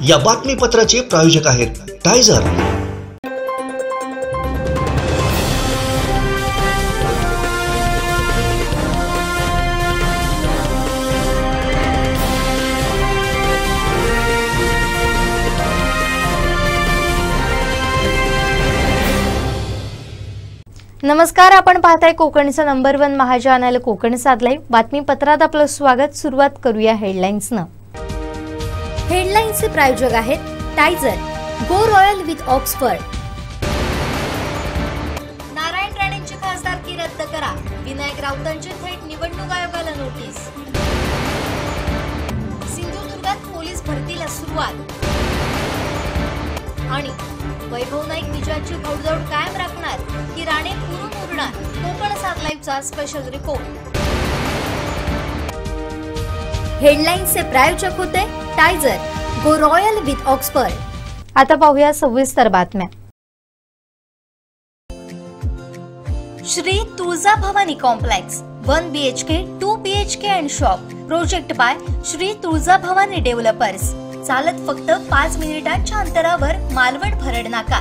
या बातमीपत्राचे प्रायोजक आहेत टायझर। नमस्कार, आपण पाहताय कोकणचं नंबर 1 महाचॅनल कोकण सात लाईव्ह। बातमीपत्रात आपलं स्वागत। सुरुवात करूया हेडलाईन्सनं। हेडलाईन्सचे प्रायोजक आहेत टायझर, go royal with Oxford. Narayan राणेंची खासदारकी रद्द करा, विनायक राऊतांची थेट निवडणूक आयोगाला नोटीस। सिंधुदुर्गात पोलीस भरतीला सुरुवात। आणि वैभव नाईक विजयाची घोडदौड कायम राखणार की राणे पुरून उरणार? कोकण सात लाईव्हचा स्पेशल रिपोर्ट। हेडलाईन्सचे प्रायोजक होते टायझर, गो रॉयल विथ ऑक्सफर्ड। आता पाहूया सविस्तर बातम्या। Shri Tuljabhavani complex 1 BHK 2 BHK and shop project by Shri Tuljabhavani developers. चालत फक्त 5 मिनिटांच्या अंतरावर मालवण भरड नाका,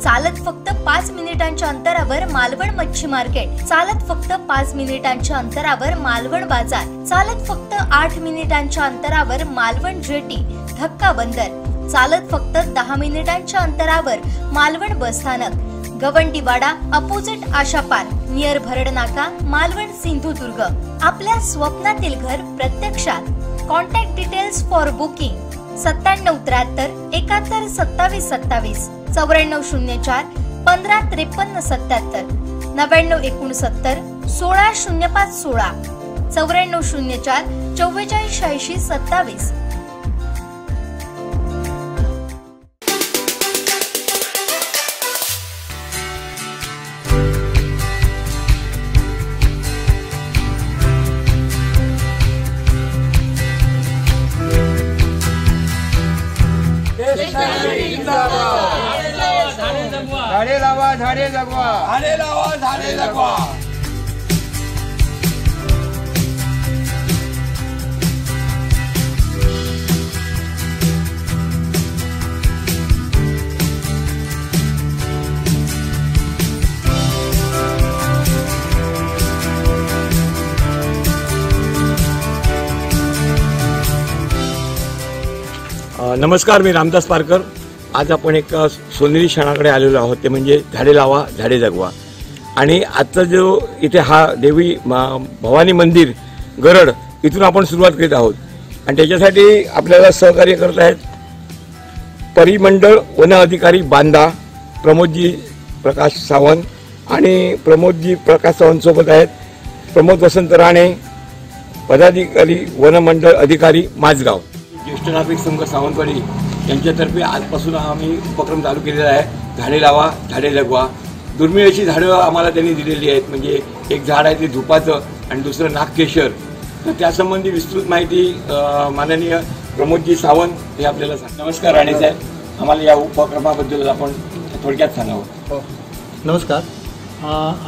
चालत फक्त 5 मिनिटांच्या अंतरावर मालवण मच्छी मार्केट, चालत फक्त 5 मिनिटांच्या अंतरावर मालवण बाजार, चालत फक्त 8 मिनिटांच्या अंतरावर मालवण जेटी धक्का बंदर, चालत फक्त 10 मिनिटांच्या अंतरावर मालवण बस स्थानक, गवंडीवाडा अपोजिट आशा पार्क नियर भरड नाका, मालवण सिंधुदुर्ग। आपल्या स्वप्नातील घर प्रत्यक्षात। Contact details for booking 9773 71 27 27, 9404 15 53 77, 9969 16 05 16, 9404 44 86 27। झाडे लावा, झाडे जगवा, झाडे लावा, झाडे जगवा। नमस्कार, मी रामदास पारकर। आज आपण एक सोनेरी क्षणाकडे आलेलो आहोत, ते म्हणजे झाडे लावा, झाडे जगवा। आणि आजचा जो इथे हा देवी भवानी मंदिर गरड इथून आपण सुरुवात करीत आहोत। आणि त्याच्यासाठी आपल्याला सहकार्य करत आहेत परिमंडळ वन अधिकारी बांदा प्रमोदजी प्रकाश सावंत आणि प्रमोदजी प्रकाश सावंत सोबत आहेत प्रमोद वसंत राणे, पदाधिकारी वनमंडळ अधिकारी माझगाव। ज्येष्ठ नागरिक संघ सावंतवाडी यांच्यातर्फे आजपासून आम्ही उपक्रम चालू केलेला आहे, झाडे लावा, झाडे जगवा। दुर्मिळ अशी झाडं आम्हाला त्यांनी दिलेली आहेत, म्हणजे एक झाड आहे ते धुपाचं आणि दुसरं नागकेशर। तर त्यासंबंधी विस्तृत माहिती माननीय प्रमोदजी सावंत हे आपल्याला सांगतात। नमस्कार राणे साहेब, आम्हाला या उपक्रमाबद्दल आपण थोडक्यात सांगावं। नमस्कार।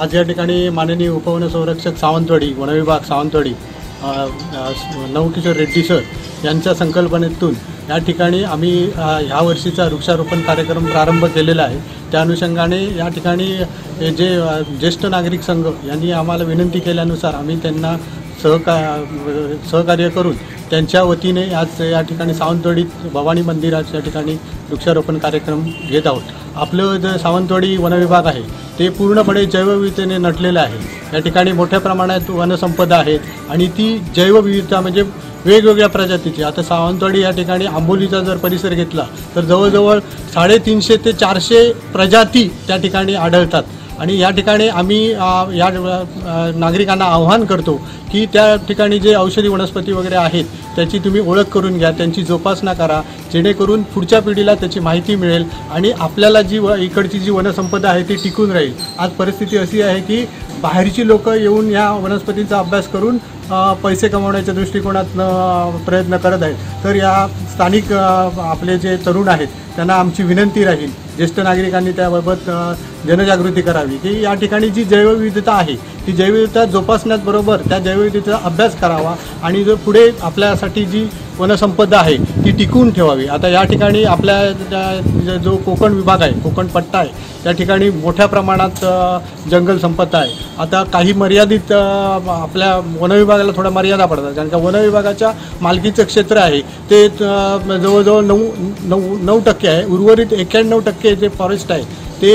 आज या ठिकाणी माननीय उपवनसंरक्षक सावंतवाडी वनविभाग सावंतवाडी नवकिशोर रेड्डी सर यांच्या संकल्पनेतून या ठिकाणी आम्ही ह्या वर्षीचा वृक्षारोपण कार्यक्रम प्रारंभ केलेला आहे। त्या अनुषंगाने या ठिकाणी जे ज्येष्ठ नागरिक संघ यांनी आम्हाला विनंती केल्यानुसार आम्ही त्यांना सहकार्य करून त्यांच्या वतीने आज या ठिकाणी सावंतवाडीत भवानी मंदिरात या ठिकाणी वृक्षारोपण कार्यक्रम घेत आहोत। आपलं जे सावंतवाडी वनविभाग आहे ते पूर्णपणे जैवविविधतेने नटलेलं आहे। या ठिकाणी मोठ्या प्रमाणात वनसंपदा आहे आणि ती जैवविविधता म्हणजे वेगवेगळ्या प्रजातीची। आता सावंतवाडी या ठिकाणी आंबोलीचा जर परिसर घेतला तर जवळजवळ 350 ते 400 प्रजाती त्या ठिकाणी आढळतात। आणि या ठिकाणी आम्ही या नागरिकांना आव्हान करतो की त्या ठिकाणी जे औषधी वनस्पती वगैरे आहेत त्याची तुम्ही ओळख करून घ्या, त्यांची जोपासना करा, जेणेकरून पुढच्या पिढीला त्याची माहिती मिळेल आणि आपल्याला जी इकडची जी वनसंपदा आहे ती टिकून राहील। आज परिस्थिती अशी आहे की बाहेरची लोक येऊन या वनस्पतींचा अभ्यास करून पैसे कमवण्याच्या दृष्टिकोनातून प्रयत्न करत आहेत। तर या स्थानिक आपले जे तरुण आहेत त्यांना आमची विनंती राहील, ज्येष्ठ नागरिकांनी त्याबाबत जनजागृती करावी की या ठिकाणी जी जैवविविधता आहे ती जैवविविधता जोपासण्याबरोबर त्या जैवविविधतेचा अभ्यास करावा आणि जो पुढे आपल्यासाठी जी वनसंपदा आहे ती टिकवून ठेवावी। आता या ठिकाणी आपल्या जो कोकण विभाग आहे, कोकण पट्टा आहे, त्या ठिकाणी मोठ्या प्रमाणात जंगल संपदा आहे। आता काही मर्यादित आपल्या वनविभागाला थोड्या मर्यादा पडतात, कारण का वनविभागाच्या मालकीचं क्षेत्र आहे ते जवळजवळ 9% आहे। उर्वरित 91% जे फॉरेस्ट आहे ते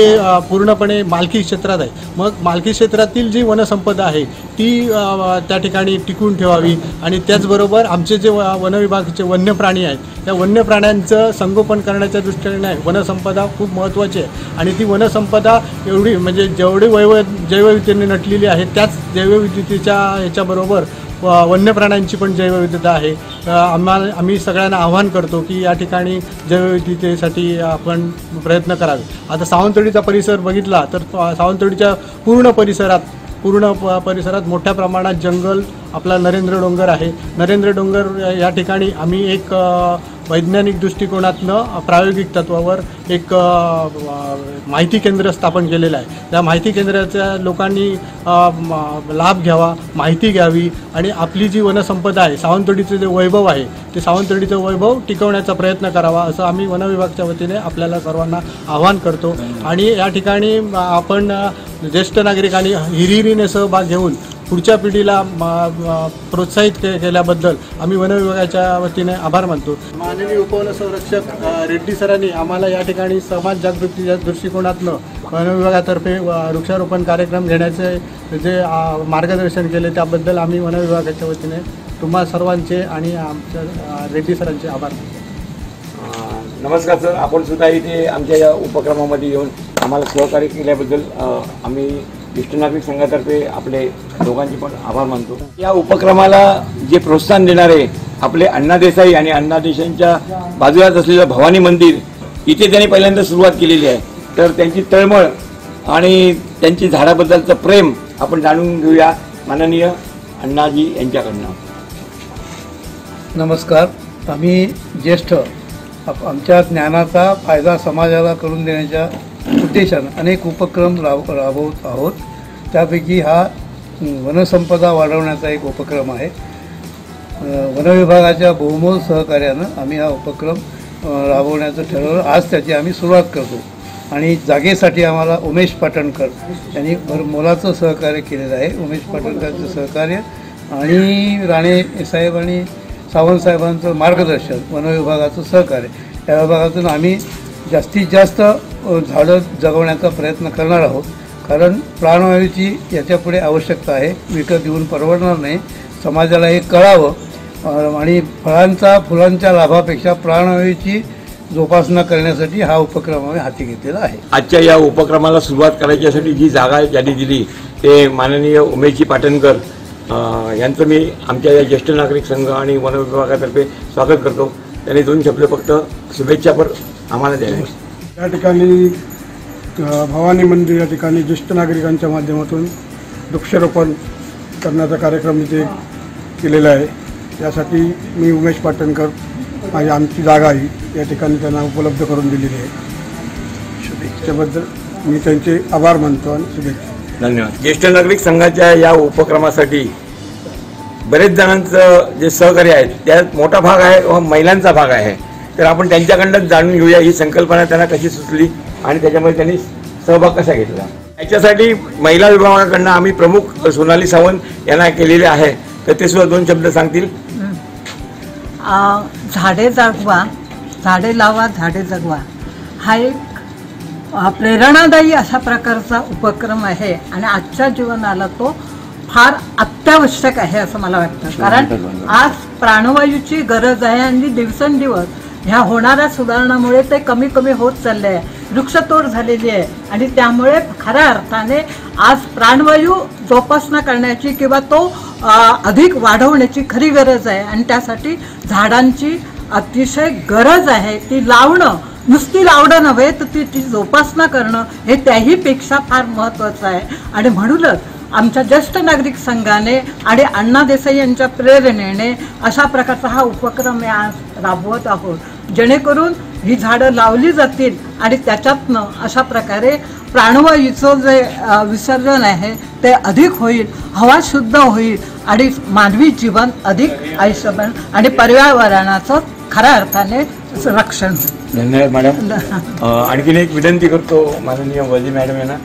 पूर्णपणे मालकी क्षेत्रात आहे। मग मालकी क्षेत्रातील जी वनसंपदा आहे ती त्या ठिकाणी टिकून ठेवावी आणि त्याचबरोबर आमचे जे वनविभागाचे वन्य प्राणी आहेत त्या वन्य प्राण्यांचं संगोपन करण्याच्या दृष्टीने वनसंपदा खूप महत्त्वाची आहे। आणि ती वनसंपदा एवढी म्हणजे जेवढी जैवविविधतेने नटलेली आहे त्याच जैवविविधतेच्या ह्याच्याबरोबर वन्य प्राण्यांची पण जैवविविधता आहे। आम्ही सगळ्यांना आवाहन करतो की या ठिकाणी जैवविविधतेसाठी आपण प्रयत्न करावे। आता सावंतवाडीचा परिसर बघितला तर सावंतवाडीच्या पूर्ण परिसरात मोठ्या प्रमाणात जंगल आपला नरेंद्र डोंगर आहे। नरेंद्र डोंगर या ठिकाणी आम्ही एक वैज्ञानिक दृष्टिकोनातनं प्रायोगिक तत्वावर एक माहिती केंद्र स्थापन केलेलं आहे। त्या माहिती केंद्राच्या लोकांनी लाभ घ्यावा, माहिती घ्यावी आणि आपली जी वनसंपदा आहे, सावंतवाडीचं जे वैभव आहे ते सावंतवाडीचं वैभव टिकवण्याचा प्रयत्न करावा असं आम्ही वनविभागाच्या वतीने आपल्याला सर्वांना आवाहन करतो। आणि या ठिकाणी आपण ज्येष्ठ नागरिकांनी हिरिरीने सहभाग घेऊन पुढच्या पिढीला प्रोत्साहित केल्याबद्दल आम्ही वनविभागाच्या वतीने आभार मानतो। माननीय उपवन संरक्षक रेड्डी सरांनी आम्हाला या ठिकाणी समाज जागृतीच्या दृष्टिकोनातनं वनविभागातर्फे वृक्षारोपण कार्यक्रम घेण्याचे जे मार्गदर्शन केले त्याबद्दल आम्ही वनविभागाच्या वतीने तुम्हा सर्वांचे आणि आमच्या रेड्डी सरांचे आभार मानतो। नमस्कार सर, आपण सुद्धा इथे आमच्या या उपक्रमामध्ये येऊन आम्हाला सहकार्य केल्याबद्दल आम्ही ज्येष्ठ नागरिक संघातर्फे आपले दोघांचे पण आभार मानतो। या उपक्रमाला जे प्रोत्साहन देणारे आपले अण्णा देसाई आणि अण्णा देसाईंच्या बाजूलाच असलेलं भवानी मंदिर इथे त्यांनी पहिल्यांदा सुरुवात केलेली आहे, तर त्यांची तळमळ आणि त्यांची झाडाबद्दलचं प्रेम आपण जाणून घेऊया माननीय अण्णाजी यांच्याकडनं। नमस्कार, आम्ही ज्येष्ठ आमच्या ज्ञानाचा फायदा समाजाला करून देण्याच्या उद्देशानं अनेक उपक्रम राबवत आहोत। त्यापैकी हा वनसंपदा वाढवण्याचा एक उपक्रम आहे। वनविभागाच्या बहुमोल सहकार्यानं आम्ही हा उपक्रम राबवण्याचं ठरवलं। आज त्याची आम्ही सुरुवात करतो आणि जागेसाठी आम्हाला उमेश पाटणकर यांनी मोलाचं सहकार्य केलेलं आहे। उमेश पाटणकरचं सहकार्य आणि राणे साहेब आणि सावंत साहेबांचं मार्गदर्शन, वनविभागाचं सहकार्य, या विभागातून आम्ही जास्तीत जास्त झाडं जगवण्याचा प्रयत्न करणार आहोत। कारण प्राणवायूची याच्यापुढे आवश्यकता आहे, विकत घेऊन परवडणार नाही। समाजाला हे कळावं आणि फुलांच्या लाभापेक्षा प्राणवायूची जोपासना करण्यासाठी हा उपक्रम आम्ही हाती घेतलेला आहे। आजच्या या उपक्रमाला सुरुवात करायच्यासाठी जी जागा ज्यांनी दिली ते माननीय उमेशजी पाटणकर यांचं मी आमच्या या ज्येष्ठ नागरिक संघ आणि वन विभागातर्फे स्वागत करतो। त्यांनी 2 शब्द फक्त शुभेच्छा पर आम्हाला द्यावे। या ठिकाणी भवानी मंदिर या ठिकाणी ज्येष्ठ नागरिकांच्या माध्यमातून वृक्षारोपण करण्याचा कार्यक्रम इथे केलेला आहे। यासाठी मी उमेश पाटणकर माझी आमची जागा आहे या ठिकाणी त्यांना उपलब्ध करून दिलेली आहे। शुभेच्छेबद्दल मी त्यांचे आभार मानतो आणि शुभेच्छा। धन्यवाद। ज्येष्ठ नागरिक संघाच्या या उपक्रमासाठी बरेच जणांचं जे सहकार्य आहे त्यात मोठा भाग आहे व महिलांचा भाग आहे, तर आपण त्यांच्याकडनं जाणून घेऊया ही संकल्पना त्यांना कशी सुचली आणि त्याच्यामध्ये त्यांनी सहभाग कसा घेतला। याच्यासाठी महिला विभागाकडनं आम्ही प्रमुख सोनाली सावंत यांना केलेले आहे, तर ते सुद्धा 2 शब्द सांगतील। झाडे जगवा, झाडे लावा, झाडे जगवा हा एक प्रेरणादायी अशा प्रकारचा उपक्रम आहे आणि आजच्या जीवनाला तो फार अत्यावश्यक आहे असं मला वाटतं। कारण आज प्राणवायूची गरज आहे आणि दिवसेंदिवस ह्या होणाऱ्या सुधारणामुळे ते कमी कमी होत चालले आहे, वृक्षतोड झालेली आहे आणि त्यामुळे खऱ्या अर्थाने आज प्राणवायू जोपासना करण्याची किंवा तो अधिक वाढवण्याची खरी गरज आहे आणि त्यासाठी झाडांची अतिशय गरज आहे। ती लावणं, नुसती लावणं नव्हे तर ती जोपासना करणं हे त्याहीपेक्षा फार महत्त्वाचं आहे। आणि म्हणूनच आमच्या ज्येष्ठ नागरिक संघाने आणि अण्णा देसाई यांच्या प्रेरणेने अशा प्रकारचा हा उपक्रम आज राबवत आहोत, जेणेकरून ही झाडं लावली जातील आणि त्याच्यातनं अशा प्रकारे प्राणवायूचं जे विसर्जन आहे ते अधिक होईल, हवा शुद्ध होईल आणि मानवी जीवन अधिक आयुष्यमान आणि पर्यावरणाचं खऱ्या अर्थाने रक्षण होईल. धन्यवाद मॅडम. आणखीन एक विनंती करतो माननीय वजे मॅडम यांना.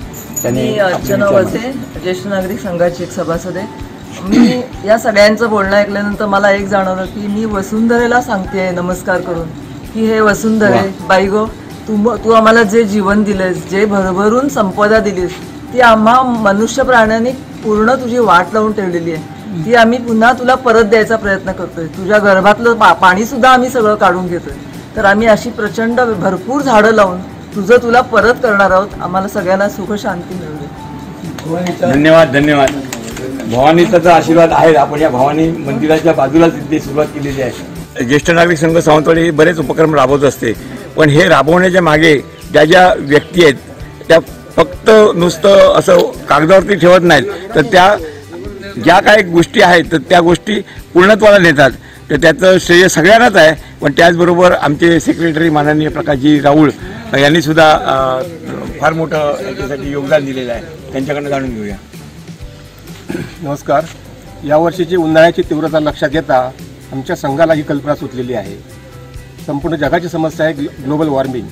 मी अर्चना वसे, ज्येष्ठ नागरिक संघाची एक सभासद आहे. मी या सगळ्यांचं बोलणं ऐकल्यानंतर मला एक जाणवलं की मी वसुंधरेला सांगते नमस्कार करून की हे वसुंधरे बाई गो, तू आम्हाला जे जीवन दिलेस, जे भरभरून संपदा दिलीस, ती आम्हा मनुष्य प्राण्यांनी पूर्ण तुझी वाट लावून ठेवलेली आहे. ती आम्ही पुन्हा तुला परत द्यायचा प्रयत्न करतोय. तुझ्या गर्भातलं पाणी सुद्धा आम्ही सगळं काढून घेतोय. तर आम्ही अशी प्रचंड भरपूर झाडं लावून तुला परत करणार आहोत. आम्हाला सगळ्यांना सुख शांती मिळू दे. धन्यवाद. धन्यवाद. भवानीचा आशीर्वाद आहे. आपण या भवानी मंदिराच्या बाजूलाच इथे सुरुवात केलेली आहे. ज्येष्ठ नागरिक संघ सावंतवाडी बरेच उपक्रम राबवत असते, पण हे राबवण्याच्या मागे ज्या ज्या व्यक्ती आहेत त्या फक्त नुसतं असं कागदावरती ठेवत नाहीत, तर त्या ज्या काही गोष्टी आहेत तर त्या गोष्टी पूर्णत्वाला नेतात. तर त्याचं श्रेय सगळ्यांनाच आहे. पण त्याचबरोबर आमचे सेक्रेटरी माननीय प्रकाशजी राऊळ यांनी सुद्धा फार मोठं याच्यासाठी योगदान दिलेलं आहे. त्यांच्याकडनं जाणून घेऊया. नमस्कार. यावर्षीची उन्हाळ्याची तीव्रता लक्षात घेता आमच्या संघाला ही कल्पना सुचलेली आहे. संपूर्ण जगाची समस्या आहे ग्लोबल वॉर्मिंग.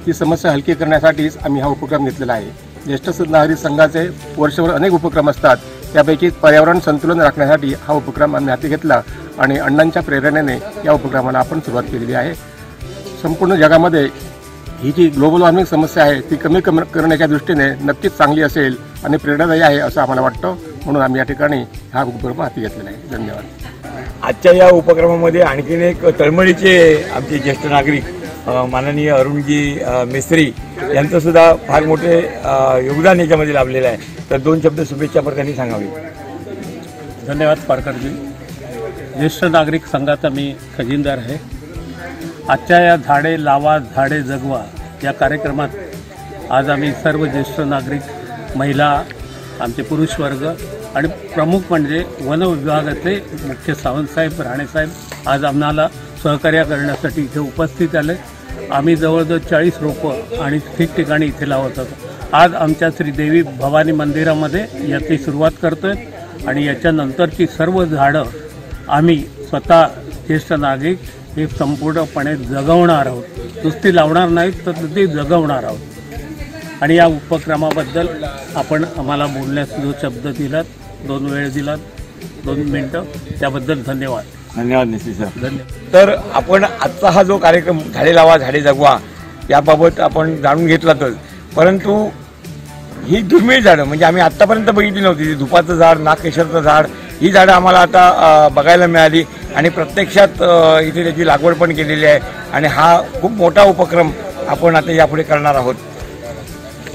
ही समस्या हलकी करण्यासाठीच आम्ही हा उपक्रम घेतलेला आहे. ज्येष्ठ नागरिक संघाचे वर्षभर अनेक उपक्रम असतात, त्यापैकी पर्यावरण संतुलन राखण्यासाठी हा उपक्रम आम्ही हाती घेतला आणि अण्णांच्या प्रेरणेने या उपक्रमाला आपण सुरुवात केलेली आहे. संपूर्ण जगामध्ये ही जी ग्लोबल वॉर्मिंग समस्या आहे ती कमी करण्याच्या दृष्टीने नक्कीच चांगली असेल आणि प्रेरणादायी आहे असं आम्हाला वाटतं. म्हणून आम्ही या ठिकाणी हा उपक्रम हाती घेतलेला आहे. धन्यवाद. आजच्या या उपक्रमामध्ये आणखीन एक तळमळीचे आमचे ज्येष्ठ नागरिक माननीय अरुणजी मिस्त्री यांचं सुद्धा फार मोठे योगदान याच्यामध्ये लाभलेलं आहे. तर दोन शब्द शुभेच्छा पर त्यांनी सांगावी. धन्यवाद पारकरजी. ज्येष्ठ नागरिक संघाचा मी खजिनदार आहे. आजच्या या झाडे लावा झाडे जगवा या कार्यक्रमात आज आम्ही सर्व ज्येष्ठ नागरिक, महिला, आमचे पुरुष वर्ग आणि प्रमुख म्हणजे वन विभागाचे मुख्य सावंतसाहेब, राणेसाहेब आज आम्हाला सहकार्य करण्यासाठी इथे उपस्थित आले. आम्ही जवळजवळ 40 रोपं आणि ठिकठिकाणी इथे लावत होतो. आज आमच्या श्रीदेवी भवानी मंदिरामध्ये याची सुरुवात करतोय आणि याच्यानंतरची सर्व झाडं आम्ही स्वतः ज्येष्ठ नागरिक हे संपूर्णपणे जगवणार आहोत. नुसती लावणार नाहीत तर ते जगवणार आहोत. आणि या उपक्रमाबद्दल आपण आम्हाला बोलण्यास जो शब्द दिलात, 2 वेळ दिलात, 2 मिनटं, त्याबद्दल धन्यवाद. धन्यवाद निश्चित सर. धन्यवाद. तर आपण आजचा हा जो कार्यक्रम झाडे लावा झाडे जगवा याबाबत आपण जाणून घेतलातच, परंतु ही दुर्मिळ झाडं म्हणजे आम्ही आत्तापर्यंत बघितली नव्हती. धुपाचं झाड, नागकेशरचं झाड, ही झाडं आम्हाला आता बघायला मिळाली आणि प्रत्यक्षात इथे त्याची लागवड पण केलेली आहे. आणि हा खूप मोठा उपक्रम आपण आता यापुढे करणार आहोत.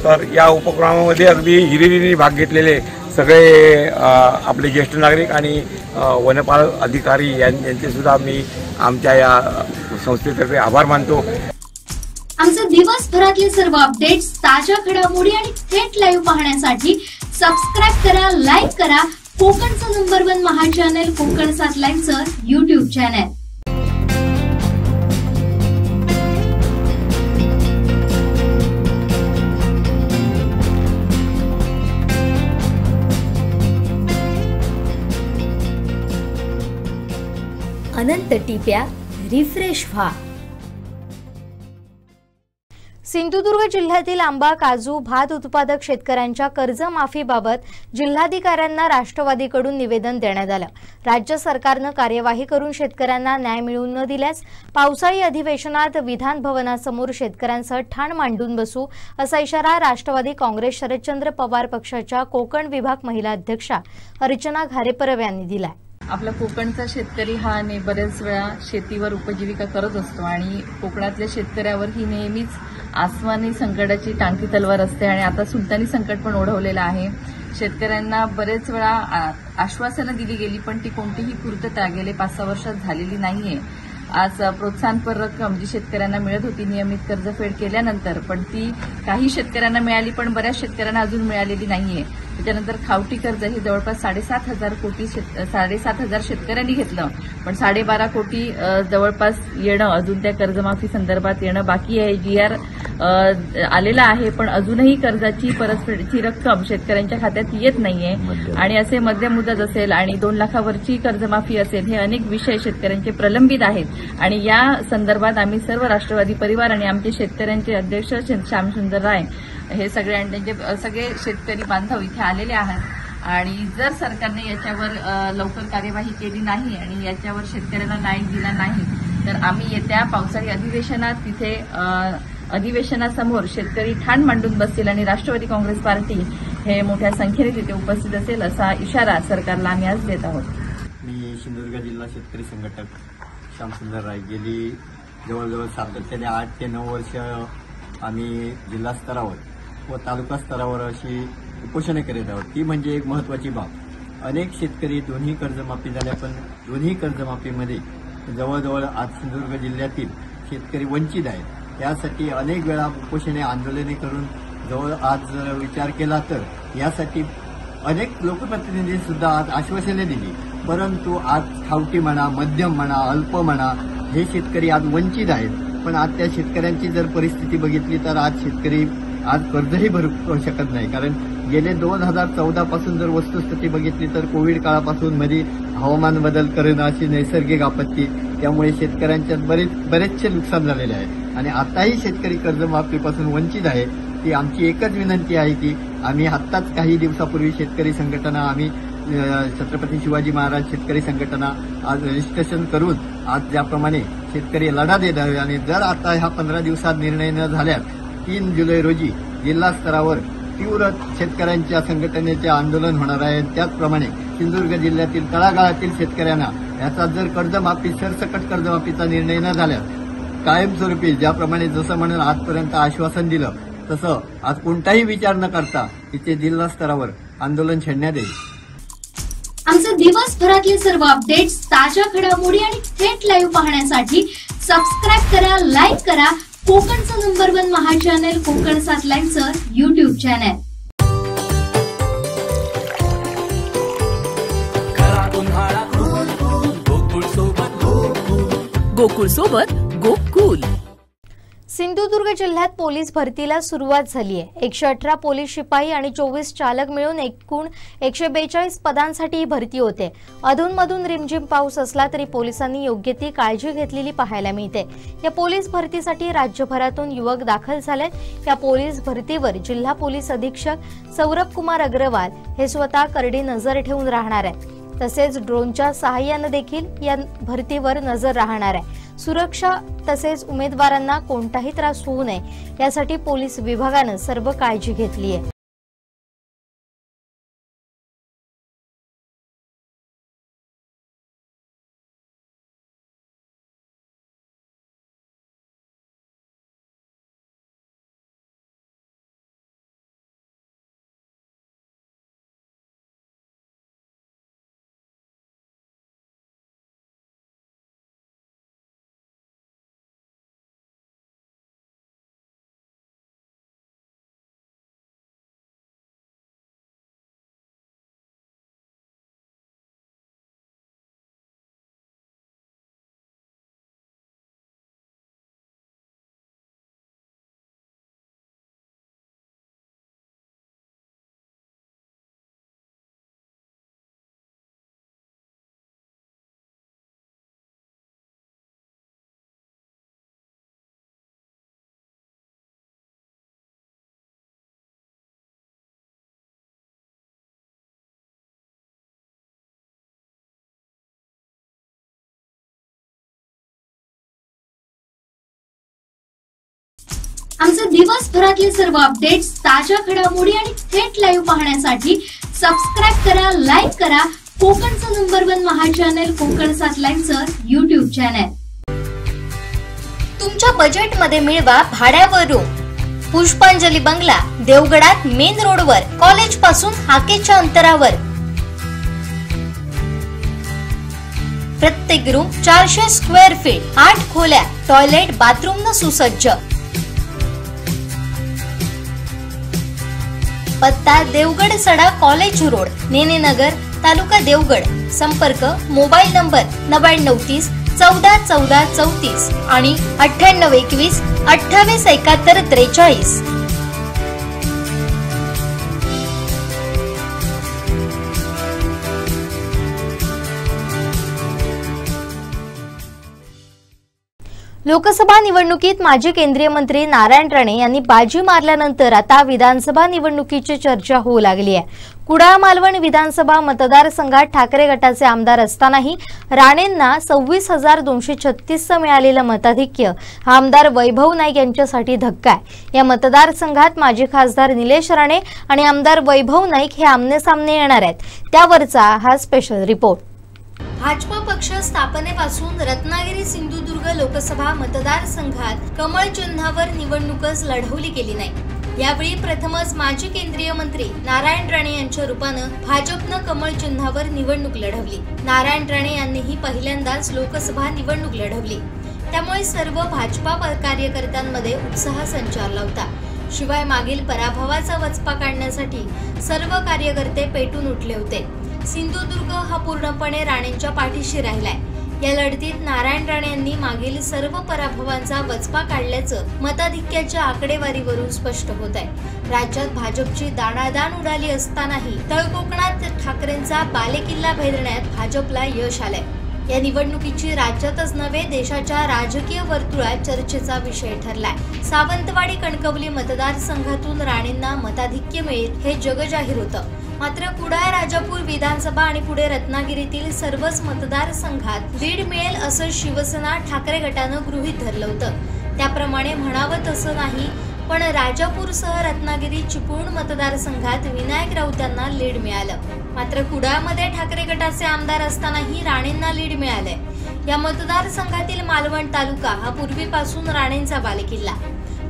तर या उपक्रमामध्ये अगदी हिरिरीने भाग घेतलेले सगळे आपले ज्येष्ठ नागरिक आणि वनपाल अधिकारी यांचे सुद्धा मी आमच्या या संस्थेतर्फे आभार मानतो. आमचे दिवसभरातले सर्व अपडेट्स, ताज्या घडामोडी आणि थेट लाईव्ह पाहण्यासाठी सबस्क्राईब करा, लाईक करा कोकणचं नंबर 1 महा चॅनल कोकण 7 लाईव्हचं YouTube चॅनल. अनंत टिप्या रिफ्रेश व्हा. सिंधुदुर्ग जिल्ह्यातील आंबा, काजू, भात उत्पादक शेतकऱ्यांच्या कर्जमाफीबाबत जिल्हाधिकाऱ्यांना राष्ट्रवादीकडून निवेदन देण्यात आलं. राज्य सरकारनं कार्यवाही करून शेतकऱ्यांना न्याय मिळवून न दिल्यास पावसाळी अधिवेशनात विधान भवनासमोर शेतकऱ्यांसह ठाण मांडून बसू असा इशारा राष्ट्रवादी काँग्रेस शरदचंद्र पवार पक्षाच्या कोकण विभाग महिला अध्यक्षा अर्चना घारेपरव यांनी दिलाय. आपला कोकणचा शेतकरी हा बरेच वेळा शेतीवर उपजीविका करत असतो आणि कोकणातल्या शेतकऱ्यावर ही नेहमीच आसमानी संकटाची टांगती तलवार असते आणि आता सुलतानी संकट पण ओढवलेलं आहे. शेतकऱ्यांना बरेच वेळा आश्वासनं दिली गेली पण ती कोणतीही पूर्तता गेले 5-6 वर्षात झालेली नाहीये. आज प्रोत्साहनपर रक्कम जी शेतकऱ्यांना मिळत होती नियमित कर्जफेड केल्यानंतर, पण ती काही शेतकऱ्यांना मिळाली पण बऱ्याच शेतकऱ्यांना अजून मिळालेली नाहीये. त्याच्यानंतर खावटी कर्ज हे जवळपास 7,500 शेतकऱ्यांनी घेतलं, पण 12.5 कोटी जवळपास येणं, अजून त्या कर्जमाफी संदर्भात येणं बाकी आहे. GR आलेला आहे, पण अजूनही कर्जाची परतफेडची रक्कम शेतकऱ्यांच्या खात्यात येत नाहीये. आणि असे मध्यम मुदत असेल आणि 2 लाखावरची कर्जमाफी असेल, हे अनेक विषय शेतकऱ्यांचे प्रलंबित आहेत. आणि या संदर्भात आम्ही सर्व राष्ट्रवादी परिवार आणि आमचे शेतकऱ्यांचे अध्यक्ष श्यामसुंदर राय हे सगळे शेतकरी बांधव इथे आलेले आहेत. आणि जर सरकारने याच्यावर लवकर कार्यवाही केली नाही आणि याच्यावर शेतकऱ्यांना न्याय दिला नाही, तर आम्ही येत्या पावसाळी अधिवेशनात तिथे अधिवेशनासमोर शेतकरी ठाण मांडून बसतील आणि राष्ट्रवादी काँग्रेस पार्टी हे मोठ्या संख्येने तिथे उपस्थित असेल, असा इशारा सरकारला आम्ही आज देत आहोत. मी सिंधुदुर्ग जिल्हा शेतकरी संघटक श्यामसुंदर राय. गेली जवळजवळ सातत्याने 8 ते 9 वर्ष आम्ही जिल्हा स्तरावर व तालुका स्तरावर अशी उपोषणे करीत आहोत. ती म्हणजे एक महत्त्वाची बाब. अनेक शेतकरी दोन्ही कर्जमाफी झाल्या, पण दोन्ही कर्जमाफीमध्ये जवळजवळ आज सिंधुदुर्ग जिल्ह्यातील शेतकरी वंचित आहेत. यासाठी अनेक वेळा उपोषणे आंदोलने करून जवळ आज जर विचार केला तर यासाठी अनेक लोकप्रतिनिधी सुद्धा आज आश्वासने दिली, परंतु आज खावटी म्हणा, मध्यम म्हणा, अल्प म्हणा, हे शेतकरी आज वंचित आहेत. पण आज त्या शेतकऱ्यांची जर परिस्थिती बघितली तर आज शेतकरी आज कर्जही भरू शकत नाही. कारण गेले 2014 पासून जर वस्तुस्थिती बघितली तर कोविड काळापासून मध्ये हवामान बदल करणं, अशी नैसर्गिक आपत्ती, त्यामुळे शेतकऱ्यांच्यात बरेचसे नुकसान झालेले आहे. आणि आताही शेतकरी कर्जमाफीपासून वंचित आहे. ती आमची एकच विनंती आहे की आम्ही आत्ताच काही दिवसापूर्वी शेतकरी संघटना, आम्ही छत्रपती शिवाजी महाराज शेतकरी संघटना आज रजिस्ट्रेशन करून आज ज्याप्रमाणे शेतकरी लढा देत आहे. आणि जर आता ह्या 15 दिवसात निर्णय न झाल्यास 3 जुलै रोजी जिल्हा स्तरावर तीव्र शेतकऱ्यांच्या संघटनेचे आंदोलन होणार आहे. त्याचप्रमाणे सिंधुदुर्ग जिल्ह्यातील तळागाळातील शेतकऱ्यांना याचा जर कर्जमाफी, सरसकट कर्जमाफीचा निर्णय न झाल्यास कायमस्वरूपी ज्याप्रमाणे जसं म्हणून आजपर्यंत आश्वासन दिलं तसं आज कोणताही विचार न करता इथे जिल्हा स्तरावर आंदोलन छेडण्यात येईल. आमचे दिवसभरातले सर्व अपडेट्स, ताज्या घडामोडी आणि थेट लाईव्ह पाहण्यासाठी सबस्क्राईब करा, लाईक करा कोकणचं नंबर 1 महा चॅनेल कोकण 7 लाईनचं YouTube चॅनेल. गोकुळ सोबत गोकुल. सिंधुदुर्ग जिल्ह्यात पोलीस भरतीला सुरुवात झाली आहे. 118 पोलीस शिपाई आणि 24 चालक मिळून एकूण 142 पदांसाठी ही भरती होते. अधूनमधून रिमझिम पाऊस असला तरी पोलिसांनी योग्य ती काळजी घेतलेली पाहायला मिळते. या पोलीस भरतीसाठी राज्यभरातून युवक दाखल झालेत. या पोलीस भरतीवर जिल्हा पोलीस अधीक्षक सौरभ कुमार अग्रवाल हे स्वतः करडी नजर ठेवून राहणार आहेत. तसेच ड्रोनच्या सहाय्याने देखील या भरतीवर नजर राहणार आहे. सुरक्षा तसेच उमेदवारांना कोणताही त्रास होऊ नये यासाठी पोलीस विभागाने सर्व काळजी घेतली आहे. आमचे दिवसभरातले सर्व अपडेट्स, ताज्या घडामोडी आणि थेट लाईव्ह पाहण्यासाठी सबस्क्राईब करा, लाईक करा कोकणचं नंबर 1 महा चॅनेल कोकण 7 लाईनचं YouTube चॅनेल. तुमच्या बजेटमध्ये मिळवा भाड्यावर रूम. पुष्पांजली बंगला, देवगडात मेन रोडवर, कॉलेज पासून हाकेच्या अंतरावर. प्रत्येक रूम 400 स्क्वेअर फीट, 8 खोल्या, टॉयलेट बाथरूम न सुसज्ज. पत्ता देवगड सडा कॉलेज रोड, नेने नगर, तालुका देवगड. संपर्क मोबाईल नंबर 9930 14 14 34 आणि 9821 28 71 43. लोकसभा निवडणुकीत माजी केंद्रीय मंत्री नारायण राणे यांनी बाजी मारल्यानंतर आता विधानसभा निवडणुकीची चर्चा होऊ लागली आहे. कुडाळ मालवण विधानसभा मतदारसंघात ठाकरे गटाचे आमदार असतानाही राणेंना 26,236 मिळालेलं मताधिक्य हा आमदार वैभव नाईक यांच्यासाठी धक्का आहे. या मतदारसंघात माजी खासदार निलेश राणे आणि आमदार वैभव नाईक हे आमनेसामने येणार आहेत. त्यावरचा हा स्पेशल रिपोर्ट. भाजपा पक्ष स्थापनेपासून रत्नागिरी सिंधुदुर्ग लोकसभा मतदारसंघात कमळ चिन्हावर निवडणूकच लढवली गेली नाही. यावेळी प्रथमच माजी केंद्रीय मंत्री नारायण राणे यांच्या रूपानं भाजपनं कमळ चिन्हावर निवडणूक लढवली. नारायण राणे यांनीही पहिल्यांदाच लोकसभा निवडणूक लढवली. त्यामुळे सर्व भाजपा कार्यकर्त्यांमध्ये उत्साह संचारला होता. शिवाय मागील पराभवाचा वचपा काढण्यासाठी सर्व कार्यकर्ते पेटून उठले होते. सिंधुदुर्ग हा पूर्णपणे राणेंच्या पाठीशी राहिलाय. या लढतीत नारायण राणे यांनी मागील सर्व पराभवांचा वचपा काढल्याचं मताधिक्याच्या आकडेवारीवरून स्पष्ट होत आहे. राज्यात भाजपची दाणादाण उडाली असतानाही तळकोकणात ठाकरेंचा बालेकिल्ला भेदण्यात भाजपला यश आलंय. या निवडणुकीची राज्यातच नव्हे देशाच्या राजकीय वर्तुळात चर्चेचा विषय ठरलाय. सावंतवाडी कणकवली मतदारसंघातून राणेंना मताधिक्य मिळेल हे जगजाहीर होतं. मात्र कुडाळ राजापूर विधानसभा आणि पुढे रत्नागिरीतील सर्वच मतदारसंघात लीड मिळेल असं शिवसेना ठाकरे गटानं गृहीत धरलं होतं. त्याप्रमाणे म्हणावं तसं नाही, पण राजापूरसह रत्नागिरी चिपळूण मतदारसंघात विनायक राऊत यांना लीड मिळालं. मात्र कुडाळमध्ये ठाकरे गटाचे आमदार असतानाही राणेंना लीड मिळालंय. या मतदारसंघातील मालवण तालुका हा पूर्वीपासून राणेंचा बालेकिल्ला.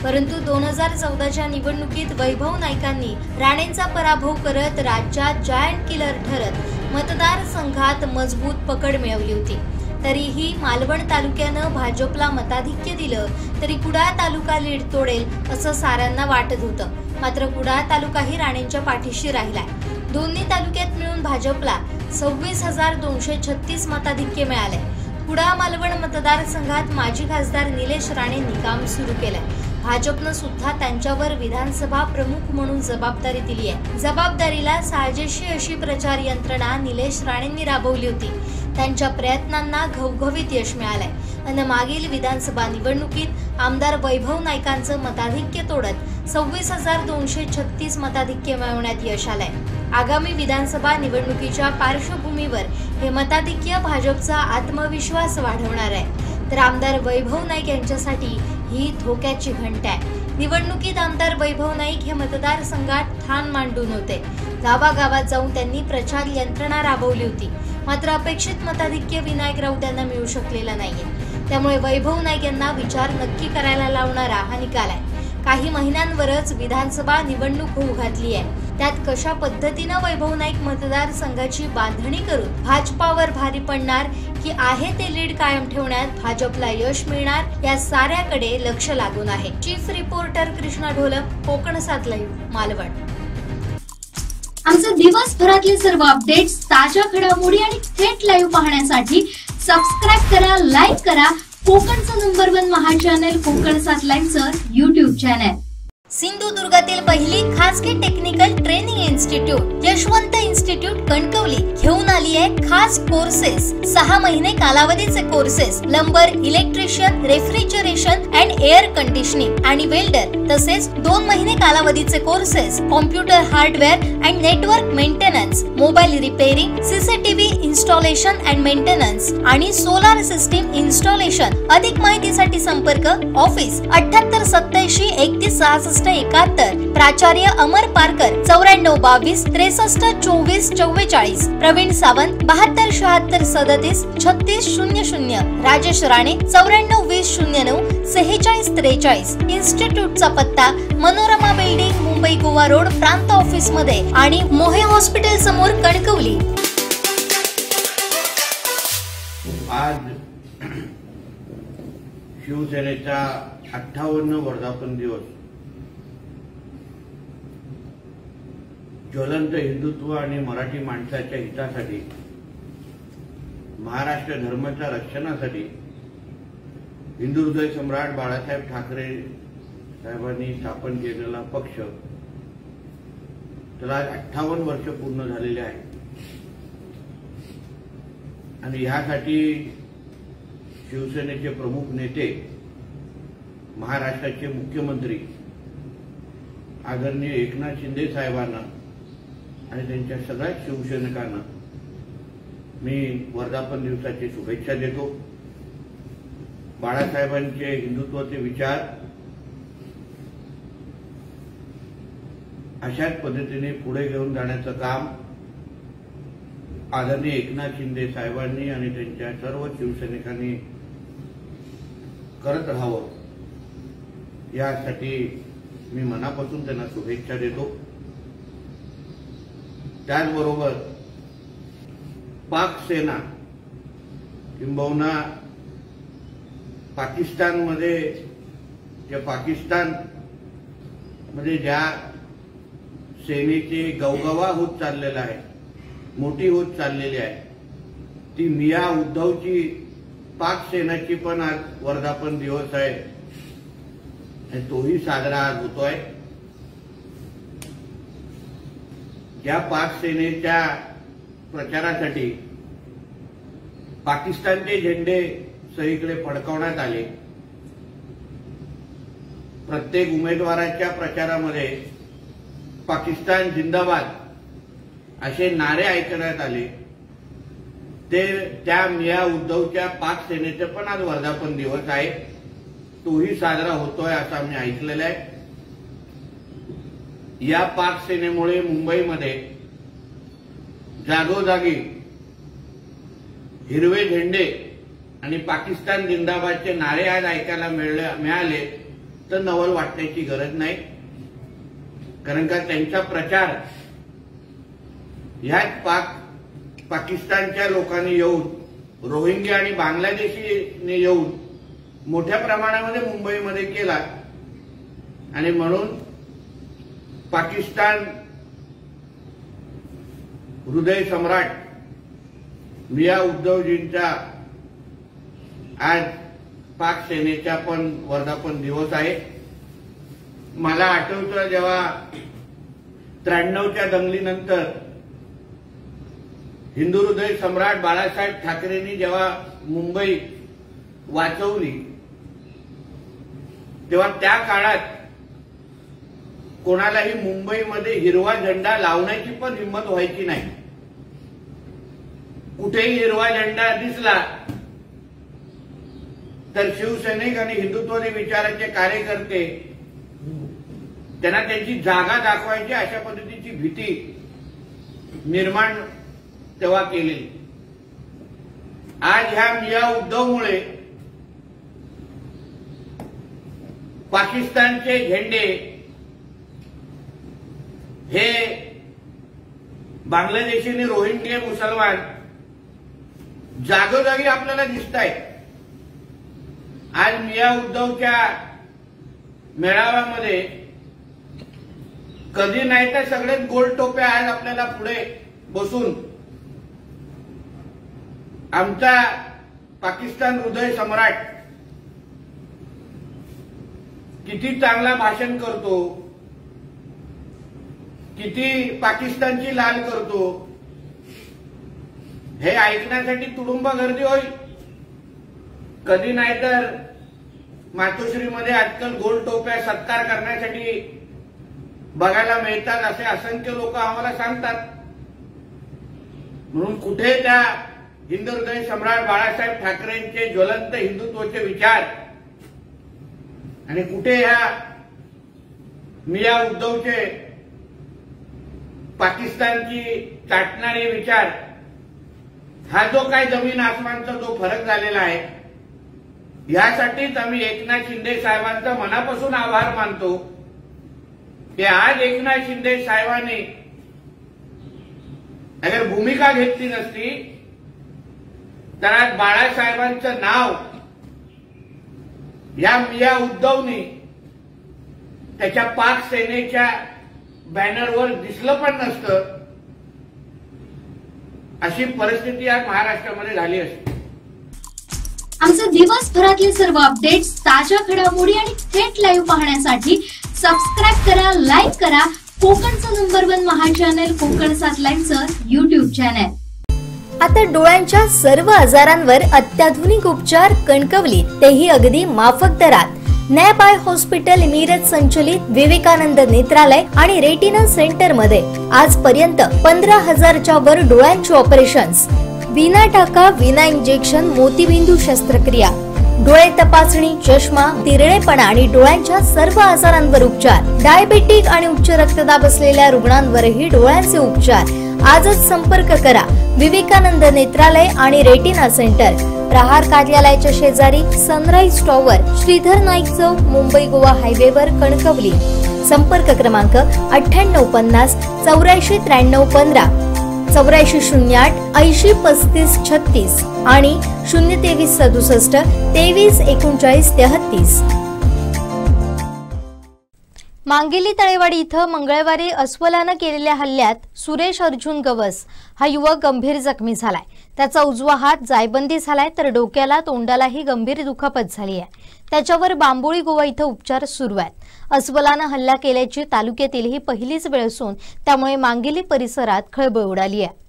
परंतु 2014च्या निवडणुकीत वैभव नाईकांनी राणेंचा पराभव करत राज्यात जायंट किलर ठरत मतदारसंघात मजबूत पकड मिळवली होती. तरीही मालवण तालुक्यानं भाजपला मताधिक्य दिलं तरी कुडाळ तालुका लीड तोडेल असं साऱ्यांना वाटत होतं. मात्र कुडाळ तालुकाही राणेंच्या पाठीशी राहिलाय. दोन्ही तालुक्यात मिळून भाजपला 26,236 मताधिक्य मिळाले. कुडाळ मालवण मतदारसंघात माजी खासदार निलेश राणेंनी काम सुरू केलंय. भाजपनं सुद्धा त्यांच्यावर विधानसभा प्रमुख म्हणून जबाबदारी दिली आहे. जबाबदारीला साजेशी अशी प्रचार यंत्रणा निलेश राणेंनी राबवली होती. त्यांच्या प्रयत्नांना घवघवीत यश मिळालंय आणि मागील विधानसभा निवडणुकीत आमदार वैभव नाईकांचं मताधिक्य तोडत 26,236 मताधिक्य मिळवण्यात यश आलंय. आगामी विधानसभा निवडणुकीच्या पार्श्वभूमीवर हे मताधिक्य भाजपचा आत्मविश्वास वाढवणार आहे. तर आमदार वैभव नाईक यांच्यासाठी ही धोक्याची घंटा आहे. निवडणुकीत आमदार वैभव नाईक हे मतदारसंघात ठाण मांडून होते. गावागावात जाऊन त्यांनी प्रचार यंत्रणा राबवली होती. मात्र अपेक्षित मताधिक्य विनायक राऊत यांना मिळू शकलेलं नाहीये. त्यामुळे वैभव नाईक यांना विचार नक्की करायला लावणारा हा निकाल आहे. काही महिन्यांवरच विधानसभा निवडणूक होऊ घातली आहे. त्यात कशा पद्धतीनं वैभव नाईक मतदारसंघाची बांधणी करून भाजपावर भारी पडणार की आहे ते लीड कायम ठेवण्यात भाजपला यश मिळणार या साऱ्याकडे लक्ष लागून आहे. चीफ रिपोर्टर कृष्णा ढोलक, कोकण 7 लाईव्ह, मालवण. आमचे दिवसभरातले सर्व अपडेट्स, ताज्या घडामोडी आणि थेट लाईव्ह पाहण्यासाठी सबस्क्राईब करा, लाईक करा कोकणचं नंबर 1 महा चॅनल कोकण 7 लाईव्हचं YouTube चॅनल. सिंधुदुर्गातील पहिली खासगी technical training institute Yashwant institute Kankavli घेऊन आली आहे खास कोर्सेस. 6 महिने कालावधीचे courses plumber, electrician, refrigeration and air conditioning आणि वेल्डर, तसेच 2 महिने कालावधीचे courses computer hardware and network maintenance, mobile repairing, CCTV installation and maintenance आणि सोलार सिस्टीम इन्स्टॉलेशन. अधिक माहितीसाठी संपर्क ऑफिस 78 87 31 66 71. प्राचार्य अमर पारकर 94 22 63 24 44. प्रवीण सावंत 72 76 37 36 00. राजेश राणे 94 20 09 46 43. इन्स्टिट्यूटचा पत्ता मनोरमा बिल्डिंग, मुंबई गोवा रोड, प्रांत ऑफिस मध्ये आणि मोहे हॉस्पिटल समोर, कणकवली. आज शिवसेनेचा 58 वर्धापन दिवस ज्वलंत हिंदुत्व आणि मराठी माणसाच्या हितासाठी, महाराष्ट्र धर्माच्या रक्षणासाठी हिंदू हृदय सम्राट बाळासाहेब ठाकरे साहेबांनी स्थापन केलेला पक्ष त्याला 58 वर्ष पूर्ण झालेले आहे आणि ह्यासाठी शिवसेनेचे प्रमुख नेते, महाराष्ट्राचे मुख्यमंत्री आदरणीय एकनाथ शिंदे साहेबांना आणि त्यांच्या सगळ्या शिवसैनिकांना मी वर्धापन दिवसाची शुभेच्छा देतो. बाळासाहेबांचे हिंदुत्वाचे विचार अशाच पद्धतीने पुढे घेऊन जाण्याचं काम आदरणीय एकनाथ शिंदे साहेबांनी आणि त्यांच्या सर्व शिवसैनिकांनी करत राहावं, यासाठी मी मनापासून त्यांना शुभेच्छा देतो. त्याचबरोबर पाक सेना किंबहुना पाकिस्तानमध्ये ज्या सेनेचे गवगवा होत चाललेला आहे, मोठी होत चाललेली आहे, ती मिया उद्धवची पाक सेनाची पण आज वर्धापन दिवस आहे आणि तोही साजरा आज होतोय. या पाक सेनेच्या प्रचारासाठी पाकिस्तानचे झेंडे सगळीकडे फडकवण्यात आले. प्रत्येक उमेदवाराच्या प्रचारामध्ये पाकिस्तान जिंदाबाद असे नारे ऐकण्यात आले. त्या मिया उद्धवच्या पाक सेनेचं पण आज वर्धापन दिवस आहे, तोही साजरा होतोय असं आम्ही ऐकलेलं आहे. या पाक सेनेमुळे मुंबईमध्ये जागोजागी हिरवे झेंडे आणि पाकिस्तान जिंदाबादचे नारे आज ऐकायला मिळाले तर नवल वाटण्याची गरज नाही, कारण का त्यांचा प्रचार ह्याच पाकिस्तानच्या लोकांनी येऊन, रोहिंग्या आणि बांगलादेशीने येऊन मोठ्या प्रमाणामध्ये मुंबईमध्ये केला आणि म्हणून पाकिस्तान हृदय सम्राट मिया उद्धवजींचा आज पाक सेनेचा पण वर्धापन दिवस आहे. मला आठवतं जेव्हा 93च्या दंगलीनंतर हिंदू हृदय सम्राट बाळासाहेब ठाकरेंनी जेव्हा मुंबई वाचवली, तेव्हा त्या काळात कोणालाही मुंबईमध्ये हिरवा झेंडा लावण्याची पण हिंमत व्हायची नाही. कुठेही हिरवा झेंडा दिसला तर शिवसैनिक आणि हिंदुत्वादी विचाराचे कार्यकर्ते त्यांना त्यांची जागा दाखवायची अशा पद्धतीची भीती निर्माण तेव्हा केली. आज ह्या मिया उद्धवमुळे पाकिस्तानचे झेंडे हे बांगलादेशी आणि रोहिंग्या मुसलमान जागोजागी आपल्याला दिसत आहेत. आज मिया उद्धवच्या मेळाव्यामध्ये कधी नाही तर सगळेच गोल टोप्या आज आपल्याला पुढे बसून आमचा पाकिस्तान हृदय सम्राट किती चांगला भाषण करतो, किती पाकिस्तानची लाल करतो, हे ऐकण्यासाठी तुडुंब गर्दी होईल. कधी नाहीतर मातोश्रीमध्ये आजकाल गोल टोप्या सत्कार करण्यासाठी बघायला मिळतात असे असंख्य लोक आम्हाला सांगतात. म्हणून कुठे त्या हिंदू हृदय सम्राट बाळासाहेब ठाकरेंचे ज्वलंत हिंदुत्वाचे विचार आणि कुठे ह्या मिया उद्धवचे पाकिस्तानची चाटणारे विचार, हा जो काय जमीन आसमानचा जो फरक झालेला आहे, यासाठीच आम्ही एकनाथ शिंदे साहेबांचा मनापासून आभार मानतो की आज एकनाथ शिंदे साहेबांनी अगर भूमिका घेतली नसती तर आज बाळासाहेबांचं नाव या मिया उद्धवनी त्याच्या पाक सेनेच्या बॅनरवर दिसलं पण नसतं, अशी परिस्थिती आज महाराष्ट्रामध्ये झाली असते. आमचे दिवसभरातले सर्व अपडेट्स, ताज्या घडामोडी आणि थेट लाईव्ह पाहण्यासाठी सबस्क्राईब करा, लाईक करा कोकणचं नंबर 1 महा चॅनल कोकण 7 लाईव्हचं YouTube चॅनल. आता डोळ्यांच्या सर्व आजारांवर अत्याधुनिक उपचार कणकवलीत, तेही अगदी माफक दरात. नॅप आय हॉस्पिटल मिरज संचलित विवेकानंद नेत्रालय आणि रेटिना सेंटर मध्ये आजपर्यंत 15,000च्या वर डोळ्यांची ऑपरेशन्स, विना टाका, विना इंजेक्शन, मोतीबिंदू शस्त्रक्रिया, डोळे तपासणी, चष्मा, तिरळेपणा आणि डोळ्यांच्या सर्व आजारांवर उपचार. डायबेटिक आणि उच्च रक्तदाब असलेल्या रुग्णांवरही डोळ्यांचे उपचार. आजच संपर्क करा विवेकानंद नेत्रालय आणि रेटिना सेंटर, प्रहार कार्यालयाच्या शेजारी, सनराइज टॉवर, श्रीधर नाईक चौक, मुंबई गोवा हायवेवर, कणकवली. संपर्क क्रमांक 9850 84 93 15, 8408 80 35 36 आणि 023 67 23 39 33. मांगेली तळेवाडी इथं मंगळवारी अस्वलानं केलेल्या हल्ल्यात सुरेश अर्जुन गवस हा युवक गंभीर जखमी झालाय. त्याचा उजवा हात जायबंदी झालाय, तर डोक्याला, तोंडालाही गंभीर दुखापत झाली आहे. त्याच्यावर बांबोळी गोवा इथं उपचार सुरू आहेत. अस्वलानं हल्ला केल्याची तालुक्यातील ही पहिलीच वेळ असून त्यामुळे मांगेली परिसरात खळबळ उडाली आहे.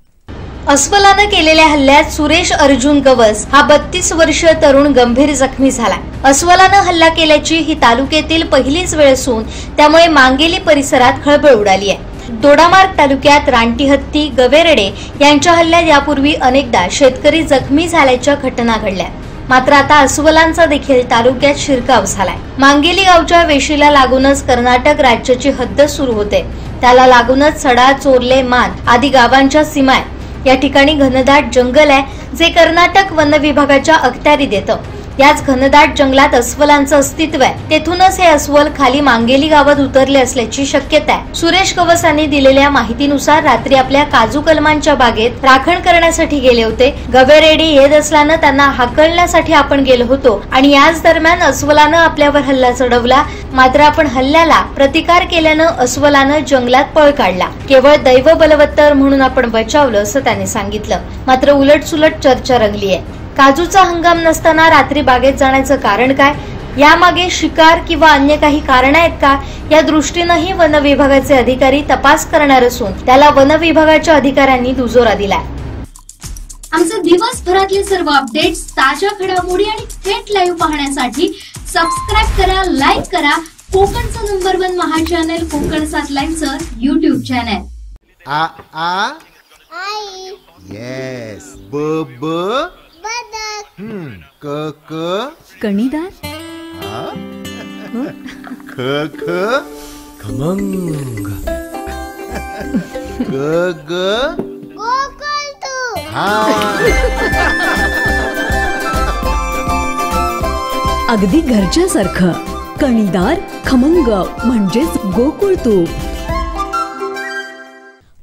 अस्वलानं केलेल्या हल्ल्यात सुरेश अर्जुन गवस हा 32 वर्षीय तरुण गंभीर जखमी झालाय. अस्वलानं हल्ला केल्याची ही तालुक्यातील पहिलीच वेळ असून त्यामुळे मांगेली परिसरात खळबळ उडाली आहे. दोडामार्ग तालुक्यात रानटी हत्ती, गवेरेडे यांच्या हल्ल्यात यापूर्वी अनेकदा शेतकरी जखमी झाल्याच्या घटना घडल्या. मात्र आता अस्वलांचा देखील तालुक्यात शिरकाव झालाय. मांगेली गावच्या वेशीला लागूनच कर्नाटक राज्याची हद्द सुरू होते. त्याला लागूनच सडा, चोरले, मान आदी गावांच्या सीमा आहेत. या ठिकाणी घनदाट जंगल आहे, जे कर्नाटक वन विभागाच्या अखत्यारीत येतं. याच घनदाट जंगलात अस्वलांचं अस्तित्व आहे. तेथूनच हे अस्वल खाली मांगेली गावात उतरले असल्याची शक्यता आहे. सुरेश गवस यांनी दिलेल्या माहितीनुसार रात्री आपल्या काजू कलमांच्या बागेत राखण करण्यासाठी गेले होते. गवेरेडी येत असल्यानं त्यांना हाकलण्यासाठी आपण गेलो होतो आणि याच दरम्यान अस्वलानं आपल्यावर हल्ला चढवला. मात्र आपण हल्ल्याला प्रतिकार केल्यानं अस्वलानं जंगलात पळ काढला. केवळ दैव बलवत्तर म्हणून आपण बचावलं असं त्यांनी सांगितलं. मात्र उलटसुलट चर्चा रंगली आहे. काजूचा हंगाम नसताना रात्री बागेत जाण्याचं कारण काय? यामागे शिकार किंवा अन्य काही कारण आहेत का? या दृष्टीनंही वन विभागाचे अधिकारी तपास करणार असून त्याला वन विभागाच्या अधिकाऱ्यांनी दुजोरा दिलाय. आमचे दिवसभरातले सर्व अपडेट्स, ताज्या घडामोडी आणि थेट लाईव्ह पाहण्यासाठी सबस्क्राईब करा, लाईक करा कोकणचं नंबर 1 महा चॅनल कोकण 7 लाईव्हचं YouTube चॅनल. आ आ आई येस ब ब क क कणीदार, ख ख खमंग, ग ग गोकुळ अगदी घरच्यासारखं. कणीदार, खमंग म्हणजेच गोकुळ तूप.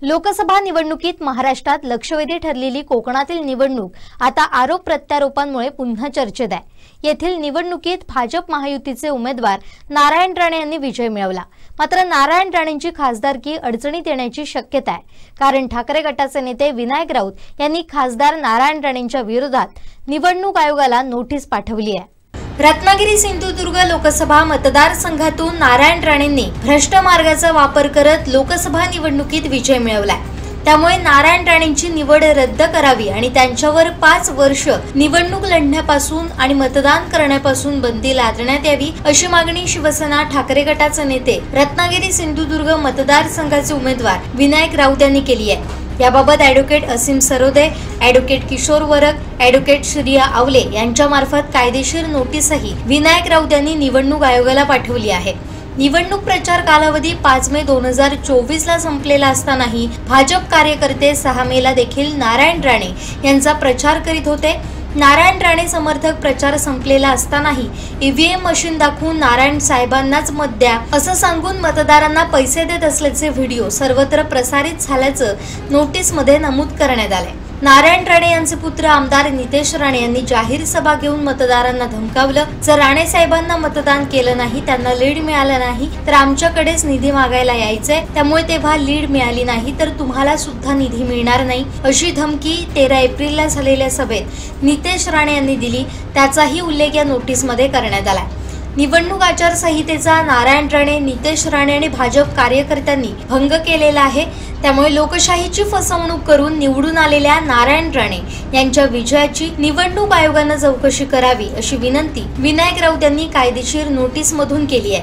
लोकसभा निवडणुकीत महाराष्ट्रात लक्षवेधी ठरलेली कोकणातील निवडणूक आता आरोप प्रत्यारोपांमुळे पुन्हा चर्चेत आहे. येथील निवडणुकीत भाजप महायुतीचे उमेदवार नारायण राणे यांनी विजय मिळवला. मात्र नारायण राणेंची खासदारकी अडचणीत येण्याची शक्यता आहे. कारण ठाकरे गटाचे नेते विनायक राऊत यांनी खासदार नारायण राणेंच्या विरोधात निवडणूक आयोगाला नोटीस पाठवली आहे. रत्नागिरी सिंधुदुर्ग लोकसभा मतदारसंघातून नारायण राणेंनी भ्रष्ट मार्गाचा वापर करत लोकसभा निवडणुकीत विजय मिळवलाय. त्यामुळे नारायण राणेंची निवड रद्द करावी आणि त्यांच्यावर 5 वर्ष निवडणूक लढण्यापासून आणि मतदान करण्यापासून बंदी लादण्यात यावी अशी मागणी शिवसेना ठाकरे गटाचे नेते रत्नागिरी सिंधुदुर्ग मतदारसंघाचे उमेदवार विनायक राऊत यांनी केली आहे. याबाबत ॲडव्होकेट असीम सरोदे, ॲडव्होकेट किशोर वरक, ॲडव्होकेट श्रिया आवले यांच्यामार्फत कायदेशीर नोटीसही विनायक राऊत यांनी निवडणूक आयोगाला पाठवली आहे. निवडणूक प्रचार कालावधी 5 मे 2024 ला संपलेला असतानाही भाजप कार्यकर्ते 6 मेला देखील नारायण राणे यांचा प्रचार करीत होते. नारायण राणे समर्थक प्रचार संपलेला असतानाही ईव्हीएम मशीन दाखवून नारायण साहेबांनाच मत द्या असं सांगून मतदारांना पैसे देत असल्याचे व्हिडिओ सर्वत्र प्रसारित झाल्याचं नोटीसमध्ये नमूद करण्यात आले. नारायण राणे यांचे पुत्र आमदार नितेश राणे यांनी जाहीर सभा घेऊन मतदारांना धमकावलं. जर राणे साहेबांना मतदान केलं नाही, त्यांना लीड मिळालं नाही तर आमच्याकडेच निधी मागायला यायचंय. त्यामुळे तेव्हा लीड मिळाली नाही तर तुम्हाला सुद्धा निधी मिळणार नाही, अशी धमकी 13 एप्रिलला झालेल्या सभेत नितेश राणे यांनी दिली. त्याचाही उल्लेख या नोटीसमध्ये करण्यात आला. निवडणूक आचारसंहितेचा नारायण राणे, नितेश राणे आणि भाजप कार्यकर्त्यांनी भंग केलेला आहे. त्यामुळे लोकशाहीची फसवणूक करून निवडून आलेल्या नारायण राणे यांच्या विजयाची निवडणूक आयोगानं चौकशी करावी, अशी विनंती विनायक राऊत यांनी कायदेशीर नोटीसमधून केली आहे.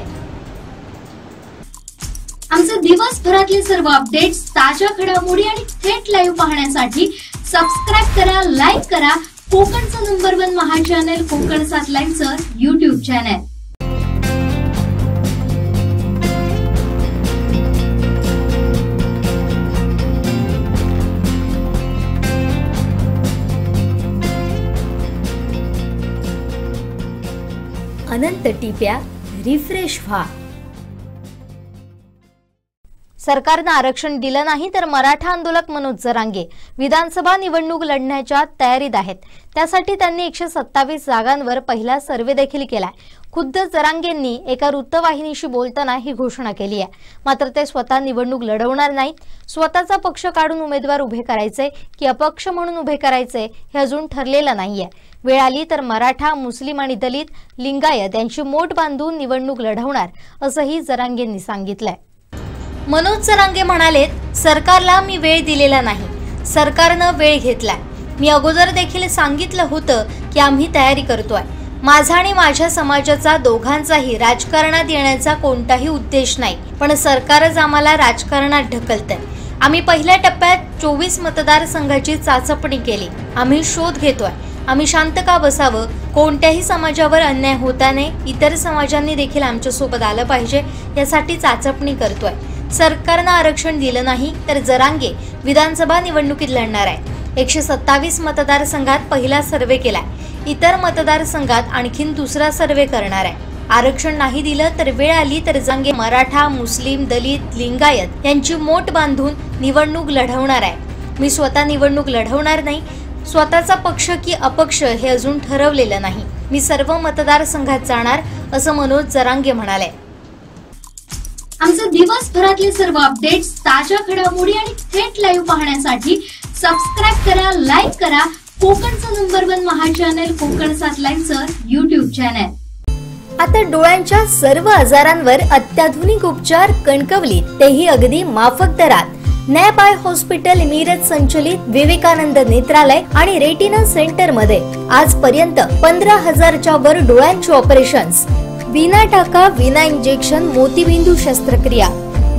आमचे दिवसभरातले सर्व अपडेट्स, ताज्या घडामोडी आणि थेट लाईव्ह पाहण्यासाठी सबस्क्राईब करा, लाईक करा कोकणचं नंबर 1 महा चॅनल कोकण 7 लाईव्हचं YouTube चॅनल. अनंत टिप्या रिफ्रेश व्हा. सरकारनं आरक्षण दिलं नाही तर मराठा आंदोलक मनोज जरांगे विधानसभा निवडणूक लढण्याच्या तयारीत आहेत. त्यासाठी त्यांनी 127 जागांवर पहिला सर्व्हे देखील केलाय. खुद्द जरांगेंनी एका वृत्तवाहिनीशी बोलताना ही घोषणा केली आहे. मात्र ते स्वतः निवडणूक लढवणार नाही. स्वतःचा पक्ष काढून उमेदवार उभे करायचे की अपक्ष म्हणून उभे करायचे हे अजून ठरलेलं नाहीये. वेळ आली तर मराठा, मुस्लिम आणि दलित, लिंगायत यांची मोट बांधून निवडणूक लढवणार, असंही जरांगेंनी सांगितलंय. मनोज जरांगे म्हणाले, सरकारला मी वेळ दिलेला नाही, सरकारनं वेळ घेतलाय. मी अगोदर देखील सांगितलं होतं की आम्ही तयारी करतोय. माझा आणि माझ्या समाजाचा दोघांचाही राजकारणात येण्याचा कोणताही उद्देश नाही, पण सरकारच आम्हाला राजकारणात ढकलतंय. आम्ही पहिल्या टप्प्यात 24 मतदारसंघाची चाचपणी केली. आम्ही शोध घेतोय. आम्ही शांत का बसावं? कोणत्याही समाजावर अन्याय होता नये. इतर समाजांनी देखील आमच्या सोबत आलं पाहिजे, यासाठी चाचपणी करतोय. सरकारनं आरक्षण दिलं नाही तर जरांगे विधानसभा निवडणुकीत लढणार आहे. 127 मतदारसंघात पहिला सर्व्हे केलाय. इतर मतदारसंघात आणखीन दुसरा सर्व्हे करणार आहे. आरक्षण नाही दिलं तर वेळ आली तर जरांगे मराठा, मुस्लिम, दलित, लिंगायत यांची मोट बांधून निवडणूक लढवणार आहे. मी स्वतः निवडणूक लढवणार नाही. स्वतःचा पक्ष की अपक्ष हे अजून ठरवलेलं नाही. मी सर्व मतदारसंघात जाणार, असं मनोज जरांगे म्हणाले. आमचे दिवसभरातले सर्व अपडेट्स, ताज्या घडामोडी आणि थेट लाईव्ह पाहण्यासाठी सबस्क्राईब करा, लाईक करा कोकणचं नंबर 1 महा चॅनल कोकण 7 लाईव्हचं YouTube चॅनल. आता डोळ्यांच्या सर्व आजारांवर अत्याधुनिक उपचार कणकवलीत, तेही अगदी माफक दरात. नॅप आय हॉस्पिटल मिरज संचलित विवेकानंद नेत्रालय आणि रेटिना सेंटर मध्ये आजपर्यंत 15,000च्या वर डोळ्यांची ऑपरेशन्स, विना टाका, विना इंजेक्शन, मोतीबिंदू शस्त्रक्रिया,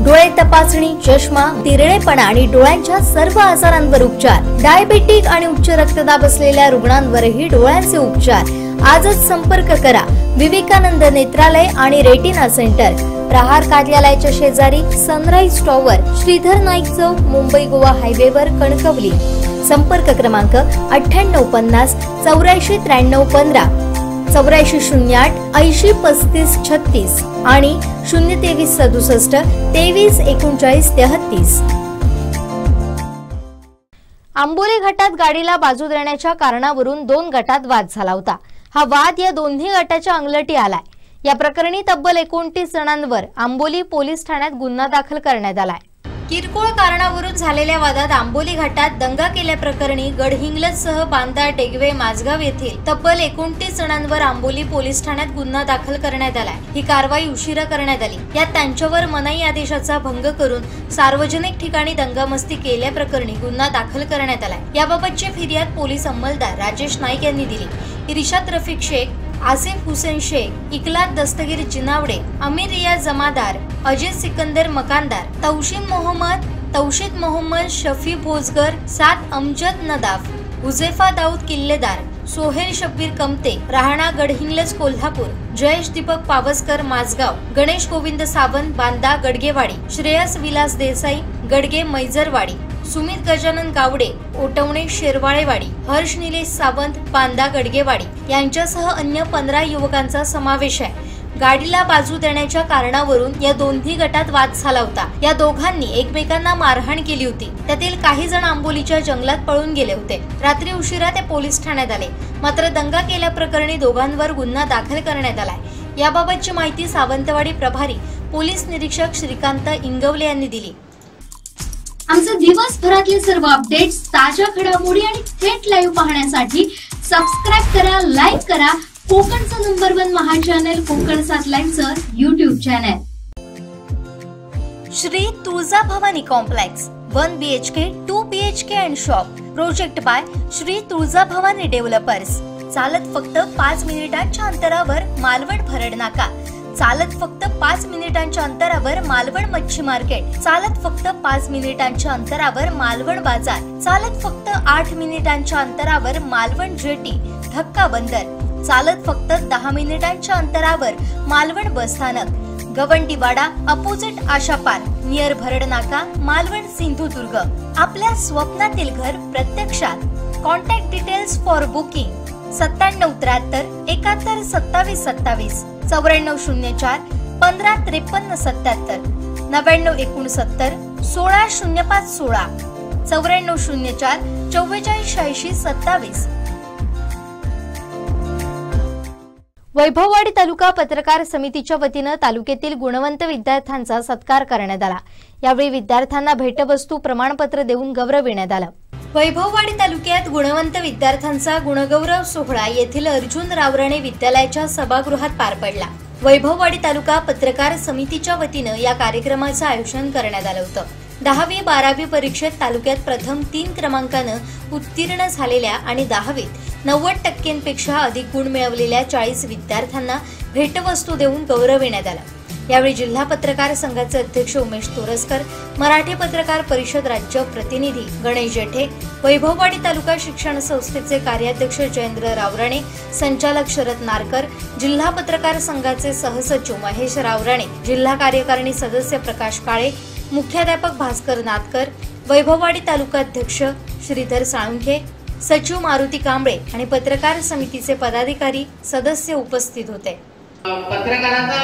डोळे तपासणी, चष्मा, तिरळेपणा आणि डोळ्यांच्या सर्व आजारांवर उपचार. डायबेटिक आणि उच्च रक्तदाब असलेल्या रुग्णांवरही डोळ्यांचे उपचार. आजच संपर्क करा. विवेकानंद नेत्रालय आणि रेटिना सेंटर, प्रहार कार्यालयाच्या शेजारी, सनराइज टॉवर, श्रीधर नाईक चौक, मुंबई गोवा हायवेवर, कणकवली. संपर्क क्रमांक 9850 84 93 15, 8408 80 35 36 आणि 023 67 23 39 33. आंबोली घाटात गाडीला बाजू देण्याच्या कारणावरून 2 गटात वाद झाला होता. हा वाद या दोन्ही गटाच्या अंगलटी आलाय. या प्रकरणी तब्बल 29 जणांवर आंबोली पोलीस ठाण्यात गुन्हा दाखल करण्यात आलाय. किरकोळ कारणावरून झालेल्या वादात आंबोली घाटात दंगा केल्याप्रकरणी गडहिंग्लजसह बांदा, टेगवे, माझगाव येथील तब्बल 29 जणांवर आंबोली पोलीस ठाण्यात गुन्हा दाखल करण्यात आलाय. ही कारवाई उशिरा करण्यात आली. यात त्यांच्यावर मनाई आदेशाचा भंग करून सार्वजनिक ठिकाणी दंगामस्ती केल्याप्रकरणी गुन्हा दाखल करण्यात आलाय. याबाबतची फिर्याद पोलीस अंमलदार राजेश नाईक यांनी दिली. इर्शाद रफिक शेख, आसिफ हुसेन शेख, इकलात दस्तगीर जिनावडे, अमीर रियाज जमादार, अजित सिकंदर मकानदार, तौशीद मोहम्मद, शफी भोजगर, साद अमजद नदाफ, हुजेफा दाऊद किल्लेदार, सोहेल शब्बीर कमते, राहणा गडहिंग्लज कोल्हापूर, जयेश दीपक पावसकर माझगाव, गणेश गोविंद सावंत बांदा गडगेवाडी, श्रेयस विलास देसाई गडगे मैजरवाडी, सुमित गजानन गावडे ओटवणे शेरवाळेवाडी, हर्ष निलेश सावंत बांदा गडगेवाडी यांच्यासह अन्य 15 युवकांचा समावेश आहे. गाडीला बाजू देण्याच्या कारणावरून या दोन्ही गटात वाद झाला होता। या दोघांनी एकमेकांना मारहाण केली होती। त्यातील काही जण आंबोलीच्या जंगलात पळून गेले होते। रात्री उशिरा ते पोलीस ठाण्यात आले, मात्र दंगा केल्याप्रकरणी दोघांवर गुन्हा दाखल करण्यात आलाय। याबाबतची माहिती सावंतवाडी प्रभारी पोलीस निरीक्षक श्रीकांत इंगवले यांनी दिली। आमचे दिवसभरातले सर्व अपडेट्स, ताज्या घडामोडी आणि थेट लाईव्ह पाहण्यासाठी सबस्क्राइब करा, लाईक करा कोकणचं नंबर 1 महा चॅनल कोकण 7 लाईनचं YouTube channel. Shri Tuljabhavani complex 1 BHK 2 BHK and shop project by Shri Tuljabhavani developers. चालत फक्त 5 मिनिटांच्या अंतरावर मालवण भरड नाका, चालत फक्त 5 मिनिटांच्या अंतरावर मालवण मच्छी मार्केट, चालत फक्त 5 मिनिटांच्या अंतरावर मालवण बाजार, चालत फक्त 8 मिनिटांच्या अंतरावर मालवण जेटी धक्का बंदर, चालत फक्त 10 मिनिटांच्या अंतरावर मालवण बस स्थानक, गवंडीवाडा अपोजिट आशा पार्क नियर भरड नाका, मालवण सिंधुदुर्ग। आपल्या स्वप्नातील घर प्रत्यक्षात। Contact details for booking 9773 71 27 27, 9404 15 53 77, 9969 16 05 16, 9404 44 86 27। Vaibhavwadi तालुका पत्रकार समितीच्या वतीनं तालुक्यातील गुणवंत विद्यार्थ्यांचा सत्कार करण्यात आला। यावेळी विद्यार्थ्यांना भेटवस्तू प्रमाणपत्र देऊन गौरविण्यात आलं। वैभववाडी तालुक्यात गुणवंत विद्यार्थ्यांचा गुणगौरव सोहळा येथील अर्जुन रावराणे विद्यालयाच्या सभागृहात पार पडला। वैभववाडी तालुका पत्रकार समितीच्या वतीनं या कार्यक्रमाचं आयोजन करण्यात आलं होतं। 10वी 12वी परीक्षेत तालुक्यात प्रथम 3 क्रमांकानं उत्तीर्ण झालेल्या आणि 10वीत 90% अधिक गुण मिळवलेल्या 40 विद्यार्थ्यांना भेटवस्तू देऊन गौरविण्यात आलं। यावेळी जिल्हा पत्रकार संघाचे अध्यक्ष उमेश तोरसकर, मराठी पत्रकार परिषद राज्य प्रतिनिधी गणेश जेठे, वैभववाडी तालुका शिक्षण संस्थेचे कार्याध्यक्ष जयेंद्र रावराणे, संचालक शरद नारकर, जिल्हा पत्रकार संघाचे सहसचिव महेश रावराणे, जिल्हा कार्यकारिणी सदस्य प्रकाश काळे, मुख्याध्यापक भास्कर नातकर, वैभववाडी तालुका अध्यक्ष श्रीधर साळुंखे, सचिव मारुती कांबळे आणि पत्रकार समितीचे पदाधिकारी सदस्य उपस्थित होते। पत्रकाराचा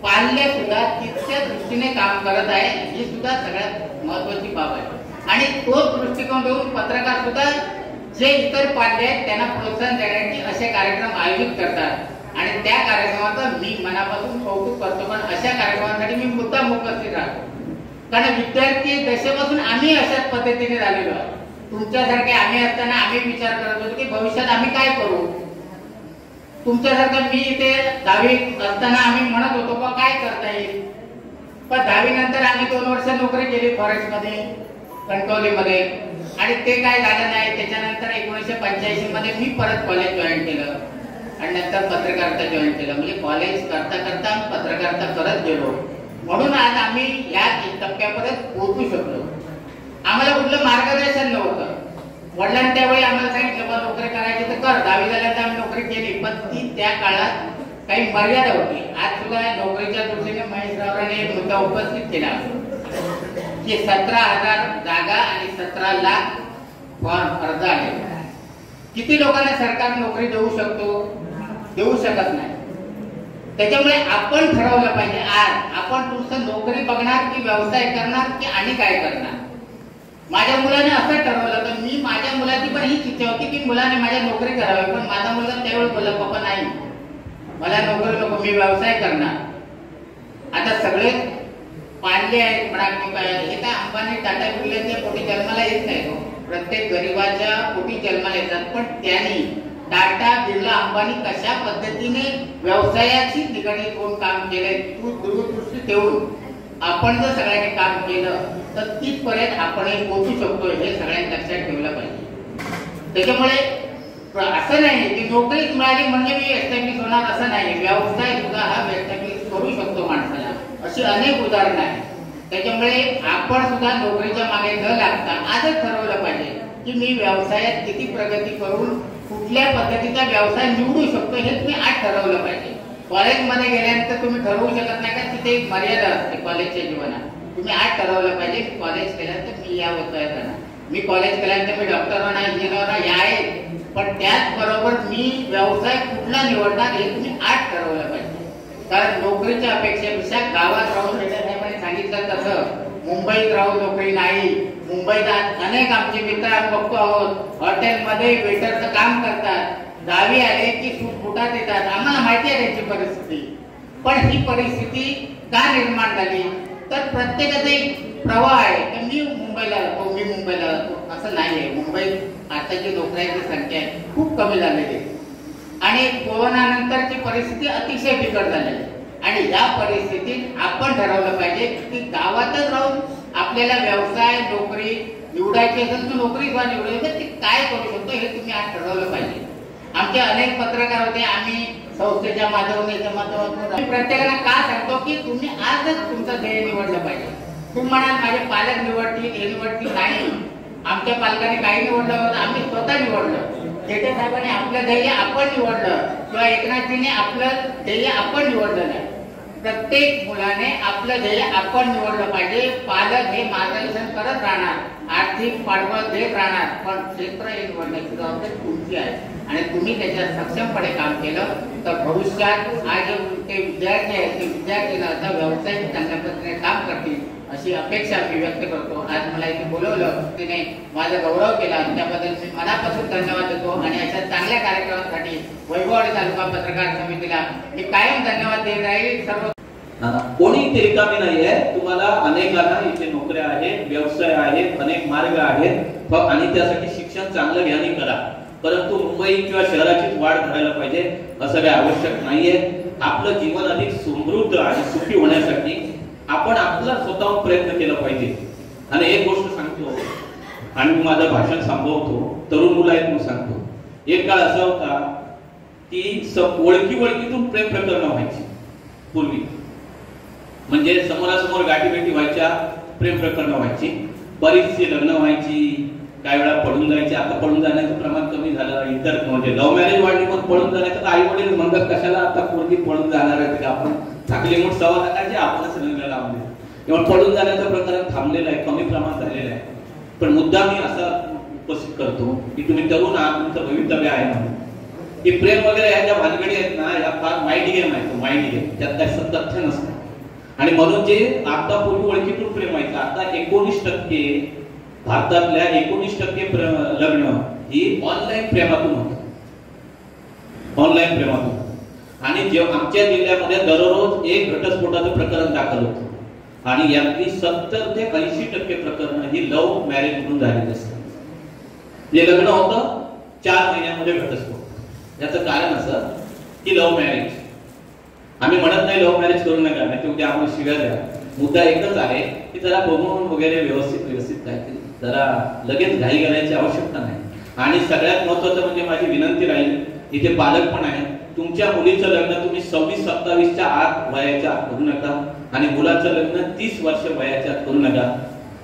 पाल्य सुद्धा तितक्या दृष्टीने काम करत आहे, ही सुद्धा सगळ्यात महत्वाची बाब आहे। आणि तोच दृष्टिकोन घेऊन पत्रकार सुद्धा जे इतर पाल्य आहेत त्यांना प्रोत्साहन देण्यासाठी असे कार्यक्रम आयोजित करतात आणि त्या कार्यक्रमाचं मी मनापासून कौतुक करतो। पण अशा कार्यक्रमांसाठी मी मुद्दाम उपस्थित राहतो, कारण विद्यार्थी दशेपासून आम्ही अशाच पद्धतीने झालेलो आहोत। तुमच्यासारखे आम्ही असताना आम्ही विचार करत होतो की भविष्यात आम्ही काय करू। तुमच्यासारखं मी इथे 10वी असताना आम्ही म्हणत होतो का काय करता येईल, पण 10वी नंतर आम्ही 2 वर्ष नोकरी केली फॉरेस्टमध्ये, कणकवलीमध्ये, आणि ते काय झालं नाही। त्याच्यानंतर 1985 मध्ये मी परत कॉलेज जॉईन केलं आणि नंतर पत्रकारिता जॉईन केलं। म्हणजे कॉलेज करता करता पत्रकारिता करत गेलो, म्हणून आज आम्ही या टप्प्यापर्यंत पोहोचू शकलो। आम्हाला कुठलं मार्गदर्शन नव्हतं। वडिलांनी त्यावेळी आम्हाला सांगितलं बा नोकरी करायची तर कर। 10वी झाल्यानंतर आम्ही नोकरी केली, पण ती त्या काळात काही मर्यादा होती। आज सुद्धा नोकरीच्या दृष्टीने महेश रावराणे एक मुद्दा उपस्थित केला की 17,000 जागा आणि 17 लाख फॉर्म अर्ज आले। किती लोकांना सरकार नोकरी देऊ शकतो? देऊ शकत नाही। त्याच्यामुळे आपण ठरवलं पाहिजे आज आपण तुमचं नोकरी बघणार की व्यवसाय करणार की आणि काय करणार। माझ्या मुलाने असं ठरवलं तर मी माझ्या मुलाची पण हीच इच्छा होती की मुलाने माझ्या नोकरी करावी, पण माझा मुलगा त्यावेळी बोलला पप्पा नाही मला नोकरी नको, मी व्यवसाय करणार। आता सगळे पाळले आहेत म्हणा की हे काय अंबानी टाटा बिर्लाच्या पोटी जन्माला येत नाही, प्रत्येक गरीबाच्या पोटी जन्माला येतात। पण त्यांनी टाटा बिर्ला अंबानी कशा पद्धतीने व्यवसायाशी निगडीत होऊन काम केलंय दूरदृष्टी ठेवून आपण जर सगळ्यांनी काम केलं तर तिथपर्यंत आपणही पोहोचू शकतो, हे सगळ्यांनी लक्षात ठेवलं पाहिजे। त्याच्यामुळे असं नाही की नोकरी मिळाली म्हणजे मी एस्टॅब्लिश होणार असं नाही। व्यवसाय सुद्धा हा एस्टॅब्लिश करू शकतो माणसाला, अशी अनेक उदाहरणं आहेत। त्याच्यामुळे आपण सुद्धा नोकरीच्या मागे न लागता आजच ठरवलं पाहिजे की मी व्यवसायात किती प्रगती करून कुठल्या पद्धतीचा व्यवसाय निवडू शकतो, हेच मी आज ठरवलं पाहिजे। कॉलेजमध्ये गेल्यानंतर तुम्ही ठरवू शकत नाही का, तिथे एक मर्यादा असते कॉलेजच्या जीवनात। तुम्ही आज ठरवलं पाहिजे की कॉलेज केल्यानंतर मी या व्यवसायात जाणार, मी कॉलेज केल्यानंतर मी डॉक्टर होणार, इंजिनियर होणार, या आहे, पण त्याचबरोबर मी व्यवसाय कुठला निवडणार हे तुम्ही आज ठरवलं पाहिजे। कारण नोकरीच्या अपेक्षेपेक्षा गावात राहून साहेबांनी सांगितलं तसं मुंबईत राहून नोकरी नाही. मुंबईत अनेक आमचे मित्र आम्ही बघतो आहोत, हॉटेलमध्ये वेटरचं काम करतात, गावी आले की फुटात येतात. आम्हाला माहिती आहे त्यांची परिस्थिती. पण ही परिस्थिती का निर्माण झाली तर प्रत्येकाचा एक प्रवाह आहे की मी मुंबईला जातो असं नाही आहे. मुंबईत आताची नोकऱ्यांची संख्या खूप कमी झालेली आहे आणि कोरोनानंतरची परिस्थिती अतिशय बिकट झालेली आहे. आणि या परिस्थितीत आपण ठरवलं पाहिजे की गावातच राहून आपल्याला व्यवसाय नोकरी निवडायची असेल तर नोकरी किंवा निवडायची ती काय करू शकतो हे तुम्ही आज ठरवलं पाहिजे. आमचे अनेक पत्रकार होते, आम्ही संस्थेच्या माध्यमातून प्रत्येकाला का सांगतो की तुम्ही आजच तुमचं ध्येय निवडलं पाहिजे. तुम्ही म्हणाल माझे पालक निवडतील हे निवडतील, नाही. आमच्या पालकांनी काही निवडलं होतं, आम्ही स्वतः निवडलं. जेठे साहेबांनी आपलं ध्येय आपण निवडलं किंवा एकनाथजीने आपलं ध्येय आपण निवडलं नाही. प्रत्येक मुलाने आपलं ध्येय आपण निवडलं पाहिजे. पालक हे मार्गदर्शन करत राहणार, आर्थिक पाठबळ देत राहणार, पण क्षेत्र हे निवडण्याची जबाबदारी तुमची आहे आणि तुम्ही त्याच्यात सक्षमपणे काम केलं तर भविष्यात आज ते विद्यार्थी आहेत ते विद्यार्थ्यांना आता व्यवसाय चांगल्या पद्धतीने काम करतील अशी अपेक्षा मी व्यक्त करतो. आज मला इथे बोलवलं, तिने माझा गौरव केला, त्याबद्दल मी मनापासून धन्यवाद देतो आणि अशा चांगल्या कार्यक्रमासाठी वैभववाडी तालुका पत्रकार समितीला मी कायम धन्यवाद देत राहील. सर्व कोणी इथे रिकामी नाही आहे. तुम्हाला अनेकांना इथे नोकऱ्या आहेत, व्यवसाय आहेत, अनेक मार्ग आहेत आणि त्यासाठी शिक्षण चांगलं घ्यानी करा. परंतु मुंबई किंवा शहराचीच वाढ करायला पाहिजे असं काही आवश्यक नाहीये. आपलं जीवन अधिक समृद्ध आणि सुखी होण्यासाठी आपण आपला स्वतःहून प्रयत्न केला पाहिजे. आणि एक गोष्ट सांगतो आणि मी माझं भाषण संपवतो, तरुण मुलं आहेत म्हणून सांगतो. एक काळ असा होता की ओळखीतून प्रेम प्रकरण व्हायची पूर्वी, म्हणजे समोरासमोर गाठीभेटी व्हायच्या, प्रेम प्रकरण व्हायची, बरीचशी लग्न व्हायची, काही वेळा पडून जायचे. आता पडून जाण्याचं प्रमाण कमी झालं. इतर म्हणजे लव्ह मॅरेज वाढली पण पडून जाण्याचं आई वडील म्हणतात कशाला आता पोरगी पडून जाणार आहे, आपण चांगली मोठ सवय टाकायची आपणच लग्न लावून द्या. तेव्हा पडून जाण्याचं प्रकरण थांबलेलं आहे, कमी प्रमाणात झालेलं आहे. पण मुद्दा मी असा उपस्थित करतो की तुम्ही तरुण आहात, तुमचं भवितव्य आहे म्हणून की प्रेम वगैरे ह्या ज्या भानगडी आहेत ना, या फार माइंड गेम आहे. तो माइंड गेम, त्यात काही तथ्य नसतं. आणि म्हणून जे आता पूर्वी ओळखीतून प्रेम व्हायचं, आता 19% भारतातल्या 19% लग्न ही ऑनलाईन प्रेमातून होतात. ऑनलाईन प्रेमातून. आणि जेव्हा आमच्या जिल्ह्यामध्ये दररोज एक घटस्फोटाचं प्रकरण दाखल होतं आणि यातली 70 ते 80% प्रकरणं ही लव्ह मॅरेज म्हणून झालेली असतात. जे लग्न होतं 4 महिन्यामध्ये घटस्फोट. याचं कारण असं की लव्ह मॅरेज. आम्ही म्हणत नाही लव्ह मॅरेज करू नका, नाही तेवढे आम्हाला शिव्या द्या. मुद्दा एकच आहे की जरा बघून वगैरे व्यवस्थित काहीतरी, जरा लगेच घाई घालायची आवश्यकता नाही. आणि सगळ्यात महत्वाचं म्हणजे माझी विनंती राहील, इथे पालक पण आहेत, तुमच्या मुलीचं लग्न तुम्ही 26-27च्या आत वयाच्या आत करू नका आणि मुलाचं लग्न 30 वर्ष वयाच्या आत करू नका.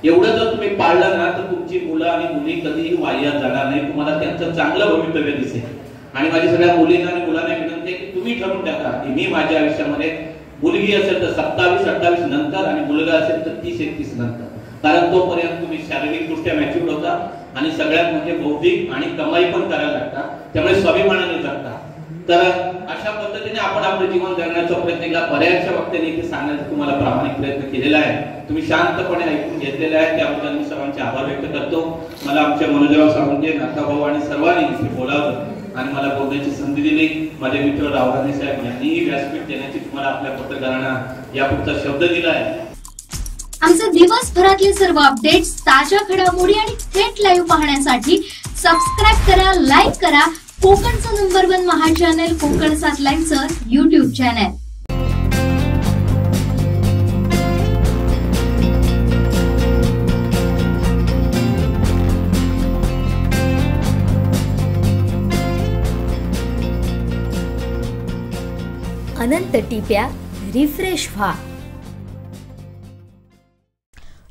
एवढं जर तुम्ही पाळलं ना तर तुमची मुलं आणि मुली कधीही वाह्यात जाणार नाही, तुम्हाला त्यांचं चांगलं भवितव्य दिसेल. आणि माझी सगळ्या मुलींना आणि मुलांना विनंती आहे की तुम्ही ठरवून टाका की मी माझ्या आयुष्यामध्ये मुलगी असेल तर 27-28 नंतर आणि मुलगा असेल तर 30-31 नंतर. कारण तोपर्यंत तुम्ही शारीरिकदृष्ट्या मॅच्युअर्ड होता आणि सगळ्यात म्हणजे बौद्धिक आणि कमाई पण करायला लागता, त्यामुळे स्वाभिमानाने जगता. तर अशा पद्धतीने आपण आपलं जीवन जगण्याचा प्रयत्न केला. बऱ्याचशा वक्त्यांनी इथे सांगण्याचा तुम्हाला प्रामाणिक प्रयत्न केलेला आहे, तुम्ही शांतपणे ऐकून घेतलेला आहे, त्याबद्दल मी सर्वांचे आभार व्यक्त करतो. मला आमच्या मनोजराव सावंते, नाथाभाऊ आणि सर्वांनी इथे बोलावलं आणि मला बोलण्याची संधी दिली. माझे मित्र रावराणे साहेब यांनीही व्यासपीठ देण्याची तुम्हाला आपल्या पत्रकारांना यापुढचा शब्द दिला आहे. आमचे दिवसभरातले सर्व अपडेट्स, ताज्या घडामोडी आणि थेट लाईव्ह पाहण्यासाठी सबस्क्राईब करा, लाईक करा कोकणचं नंबर 1 महा चॅनल कोकण 7 लाईव्हचं YouTube चॅनल. अनंत टिप्या रिफ्रेश व्हा.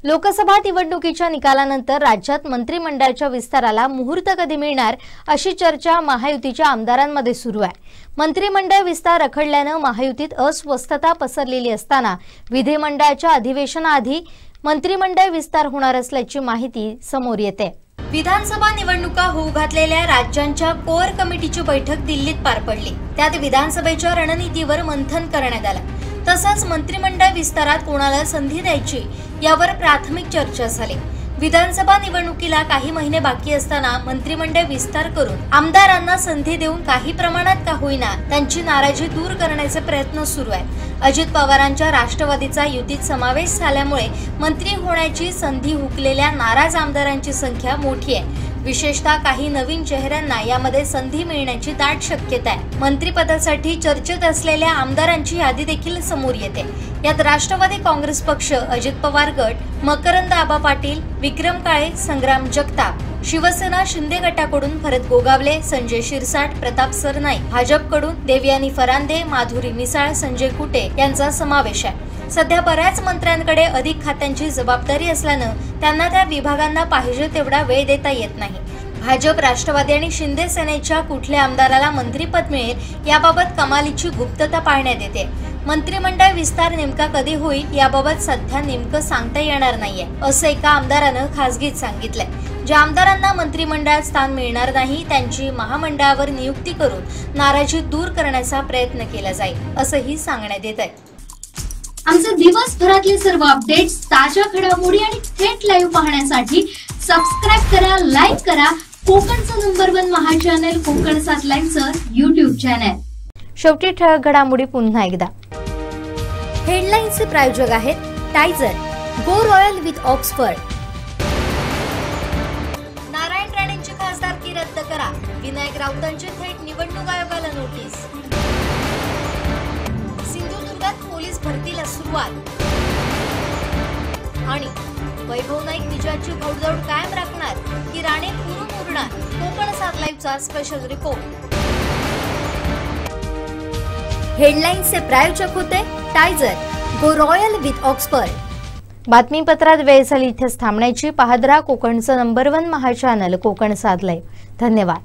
लोकसभा निवडणुकीच्या निकालानंतर राज्यात मंत्रिमंडळाच्या विस्ताराला मुहूर्त कधी मिळणार अशी चर्चा महायुतीच्या आमदारांमध्ये सुरू आहे. मंत्रिमंडळ विस्तार रखडल्याने महायुतीत अस्वस्थता पसरलेली असताना विधिमंडळाच्या अधिवेशनाआधी मंत्रिमंडळ विस्तार होणार असल्याची माहिती समोर येते. विधानसभा निवडणुका होऊ घातलेल्या राज्यांच्या कोअर कमिटीची बैठक दिल्लीत पार पडली. त्यात विधानसभेच्या रणनीतीवर मंथन करण्यात आलं. तसंच मंत्रिमंडळ विस्तारात कोणाला संधी द्यायची यावर प्राथमिक चर्चा झाली. विधानसभा निवडणुकीला काही महिने बाकी असताना मंत्रिमंडळ विस्तार करून आमदारांना संधी देऊन काही प्रमाणात का होईना त्यांची नाराजी दूर करण्याचे प्रयत्न सुरू आहेत. अजित पवारांच्या राष्ट्रवादीचा युतीत समावेश झाल्यामुळे मंत्री होण्याची संधी हुकलेल्या नाराज आमदारांची संख्या मोठी आहे. विशेषतः काही नवीन चेहऱ्यांना यामध्ये संधी मिळण्याची दाट शक्यता आहे. मंत्रिपदासाठी चर्चेत असलेल्या आमदारांची यादी देखील समोर येते. यात राष्ट्रवादी काँग्रेस पक्ष, अजित पवार गट, मकरंद आबा पाटील, विक्रम काळे, संग्राम जगताप, शिवसेना शिंदे गटाकडून भरत गोगावले, संजय शिरसाट, प्रताप सरनाईक, भाजपकडून देवयानी फरांदे, माधुरी मिसाळ, संजय कुटे यांचा समावेश आहे. सध्या बऱ्याच मंत्र्यांकडे अधिक खात्यांची जबाबदारी असल्यानं त्यांना त्या विभागांना पाहिजे तेवढा वेळ देता येत नाही. भाजप, राष्ट्रवादी आणि शिंदे सेनेच्या कुठल्या आमदाराला मंत्रिपद मिळेल याबाबत कमालीची गुप्तता पाळण्यात येते. मंत्रिमंडळ विस्तार नेमका कधी होईल याबाबत सध्या नेमकं सांगता येणार नाहीये, असं एका आमदारानं खासगीत सांगितलंय. ज्या आमदारांना मंत्रिमंडळात स्थान मिळणार नाही त्यांची महामंडळावर नियुक्ती करून नाराजी दूर करण्याचा प्रयत्न केला जाईल, असंही सांगण्यात येत आहे. आमचे दिवसभरातले सर्व अपडेट्स, ताज्या घडामोडी आणि थेट लाईव्ह पाहण्यासाठी सबस्क्राईब करा, लाईक करा कोकणचं नंबर 1 महा चॅनल कोकण 7 लाईनचं YouTube चॅनल. शेवटी ठळक घडामोडी पुन्हा एकदा. हेडलाईन्सचे प्रायोजक आहेत टायझर, go royal with Oxford. Narayan राणेंची खासदारकी रद्द करा, विनायक राऊतांची थेट निवडणूक आयोगाला नोटीस. सिंधुदुर्गात पोलीस भरतीला सुरुवात. आणि वैभव नाईक विजयाची घोडदौड कायम राखणार की राणे पुरून उरणार, कोकण 7 लाईव्हचा स्पेशल रिपोर्ट. हेडलाईन्सचे प्रायोजक होते टायझर, गो रॉयल विथ ऑक्सफर्ड. बातमीपत्रात वेळ झाली इथेच थांबण्याची. पाहत राहा कोकणचं नंबर 1 महा चॅनल कोकण 7 लाईव्ह. धन्यवाद.